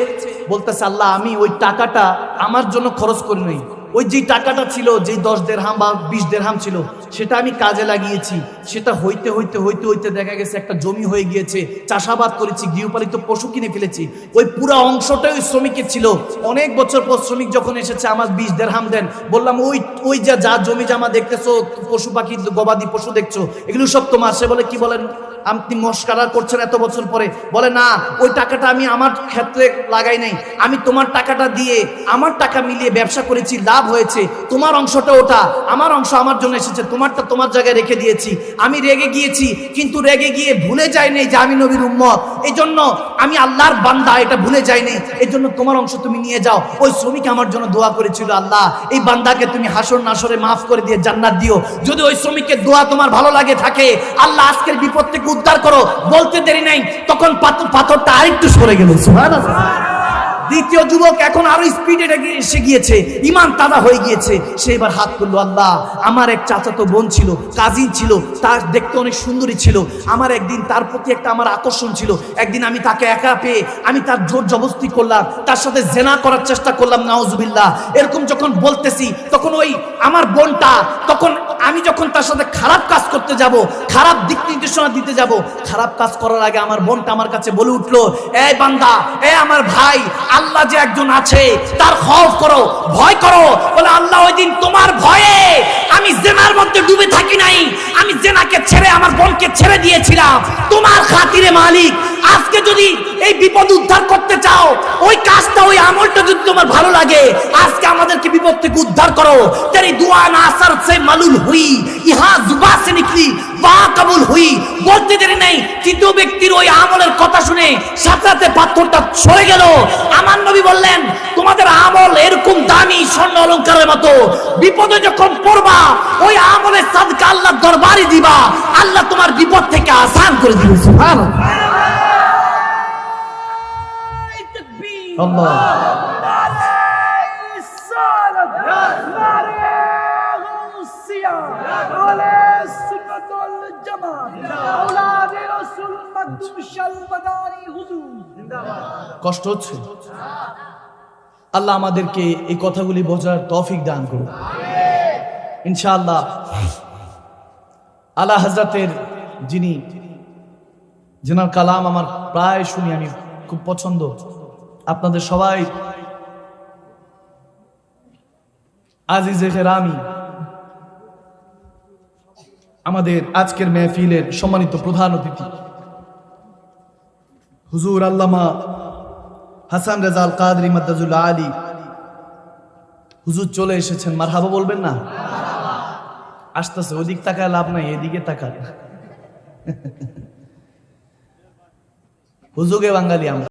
Speaker 1: বলতেছে আল্লাহ আমি ওই টাকাটা আমার জন্য খরচ করি নাই, ওই যে টাকাটা ছিল, যেই 10 দিরহাম বা 20 দিরহাম ছিল, সেটা আমি কাজে লাগিয়েছি। সেটা হইতে হইতে হইতে হইতে দেখা গেছে একটা জমি হয়ে গিয়েছে, চাষাবাদ করেছি, গৃহপালিত পশু কিনে ফেলেছি, ওই পুরো অংশটাই ওই শ্রমিকের ছিল। অনেক বছর পর শ্রমিক যখন এসেছে, আমার 20 দিরহাম দেন। বললাম ওই যা জমি জামা দেখতেছো, পশু পাখি গবাদি পশু দেখছো, এগুলো সব তোমার। সে বলে কি বলেন আপনি মস্কারা করছেন এত বছর পরে? বলে না, ওই টাকাটা আমি আমার ক্ষেত্রে লাগাই নাই, আমি তোমার টাকাটা দিয়ে আমার টাকা মিলিয়ে ব্যবসা করেছি, লাভ হয়েছে, তোমার অংশটা ওটা, আমার অংশ আমার জন্য এসেছে, তোমারটা তোমার জায়গায় রেখে দিয়েছি। আমি রেগে গিয়েছি, কিন্তু রেগে গিয়ে ভুলে যাই নাই যে আমি নবীর উম্মত, এই জন্য আমি আল্লাহর বান্দা, এটা ভুলে যাই নাই, এই জন্য তোমার অংশ তুমি নিয়ে যাও। ওই শ্রমিক আমার জন্য দোয়া করেছিল, আল্লাহ এই বান্দাকে তুমি হাসর নাসরে মাফ করে দিয়ে জান্নাত দিও। যদি ওই শ্রমিকের দোয়া তোমার ভালো লাগে থাকে, আল্লাহ আজকের বিপদ থেকে উদ্ধার করো। বলতে দেরি নাই, তখন পাথরটা আরেকটু সরে গেল। সুবহানাল্লাহ। দ্বিতীয় যুবক এখন আরো স্পিডে এসে গিয়েছে, ইমান তাজা হয়ে গিয়েছে। সে এবার হাত তুললো, আল্লাহ আমার এক চাচাতো বোন ছিল, কাজিন ছিল, তার দেখতে অনেক সুন্দরী ছিল, আমার একদিন তার প্রতি একটা আমার আকর্ষণ ছিল। একদিন আমি তাকে একা পেয়ে আমি তার জোর জবরদস্তি করলাম, তার সাথে জেনা করার চেষ্টা করলাম, নাউজুবিল্লাহ। এরকম যখন বলতেছি, তখন ওই আমার বোনটা, তখন আমি যখন তার সাথে খারাপ কাজ করতে যাব, খারাপ দিক নির্দেশনা দিতে যাব, খারাপ কাজ করার আগে আমার বোনটা আমার কাছে বলে উঠলো, এই বান্দা, আমার ভাই, আল্লাহ যে একজন আছে তার খৌফ করো, ভয় করো। বলে আল্লাহ ওই দিন তোমার ভয়ে আমি জেনার মধ্যে ডুবে থাকি নাই, আমি জেনাকে ছেড়ে আমার বোনকে ছেড়ে দিয়েছিলাম তোমার খাতিরে মালিক। আজকে যদি এই বিপদ উদ্ধার করতে চাও, ওই কাজটা, ওই আমলটা যদি তোমার ভালো লাগে, আজকে আমাদেরকে বিপদ বিপদ থেকে উদ্ধার করো। তেরি দুয়া না আসর সে মালুল হুই, ইহা জুবা সে নিকলি ওয়া কবুল হুই। বলতে দেরি নেই, তৃতীয় ব্যক্তির ওই আমলের কথা শুনে সাথে সাথে পাথরটা সরে গেল। আমার নবী বললেন, তোমাদের আমল এরকম দামি স্বর্ণ অলংকারের মতো, বিপদে যখন পড়বা ওই আমলের সাদকা আল্লাহর দরবারে দিবা, আল্লাহ তোমার বিপদ থেকে আসান করে দিবে। সুবহানাল্লাহ। আল্লাহ কষ্ট হচ্ছে, আল্লাহ আমাদেরকে এই কথাগুলি বোঝার তৌফিক দান করুন ইনশাআল্লাহ। আলা হযরতের যিনার কালাম আমার প্রায় শুনি, আমি খুব পছন্দ। আপনাদের সবাই আজিজে কেরামি, আমাদের আজকের মেহফিলের সম্মানিত প্রধান অতিথি হুজুর আল্লামা হাসান রেজা আল কাদরি মাদ্দাজুল্লাহ আলী হুজুর চলে এসেছেন। মারহাবা বলবেন না? আসতেছে, ওদিক তাকায় লাভ নাই, এদিকে তাকায়। হুজুগে বাঙালি আমরা।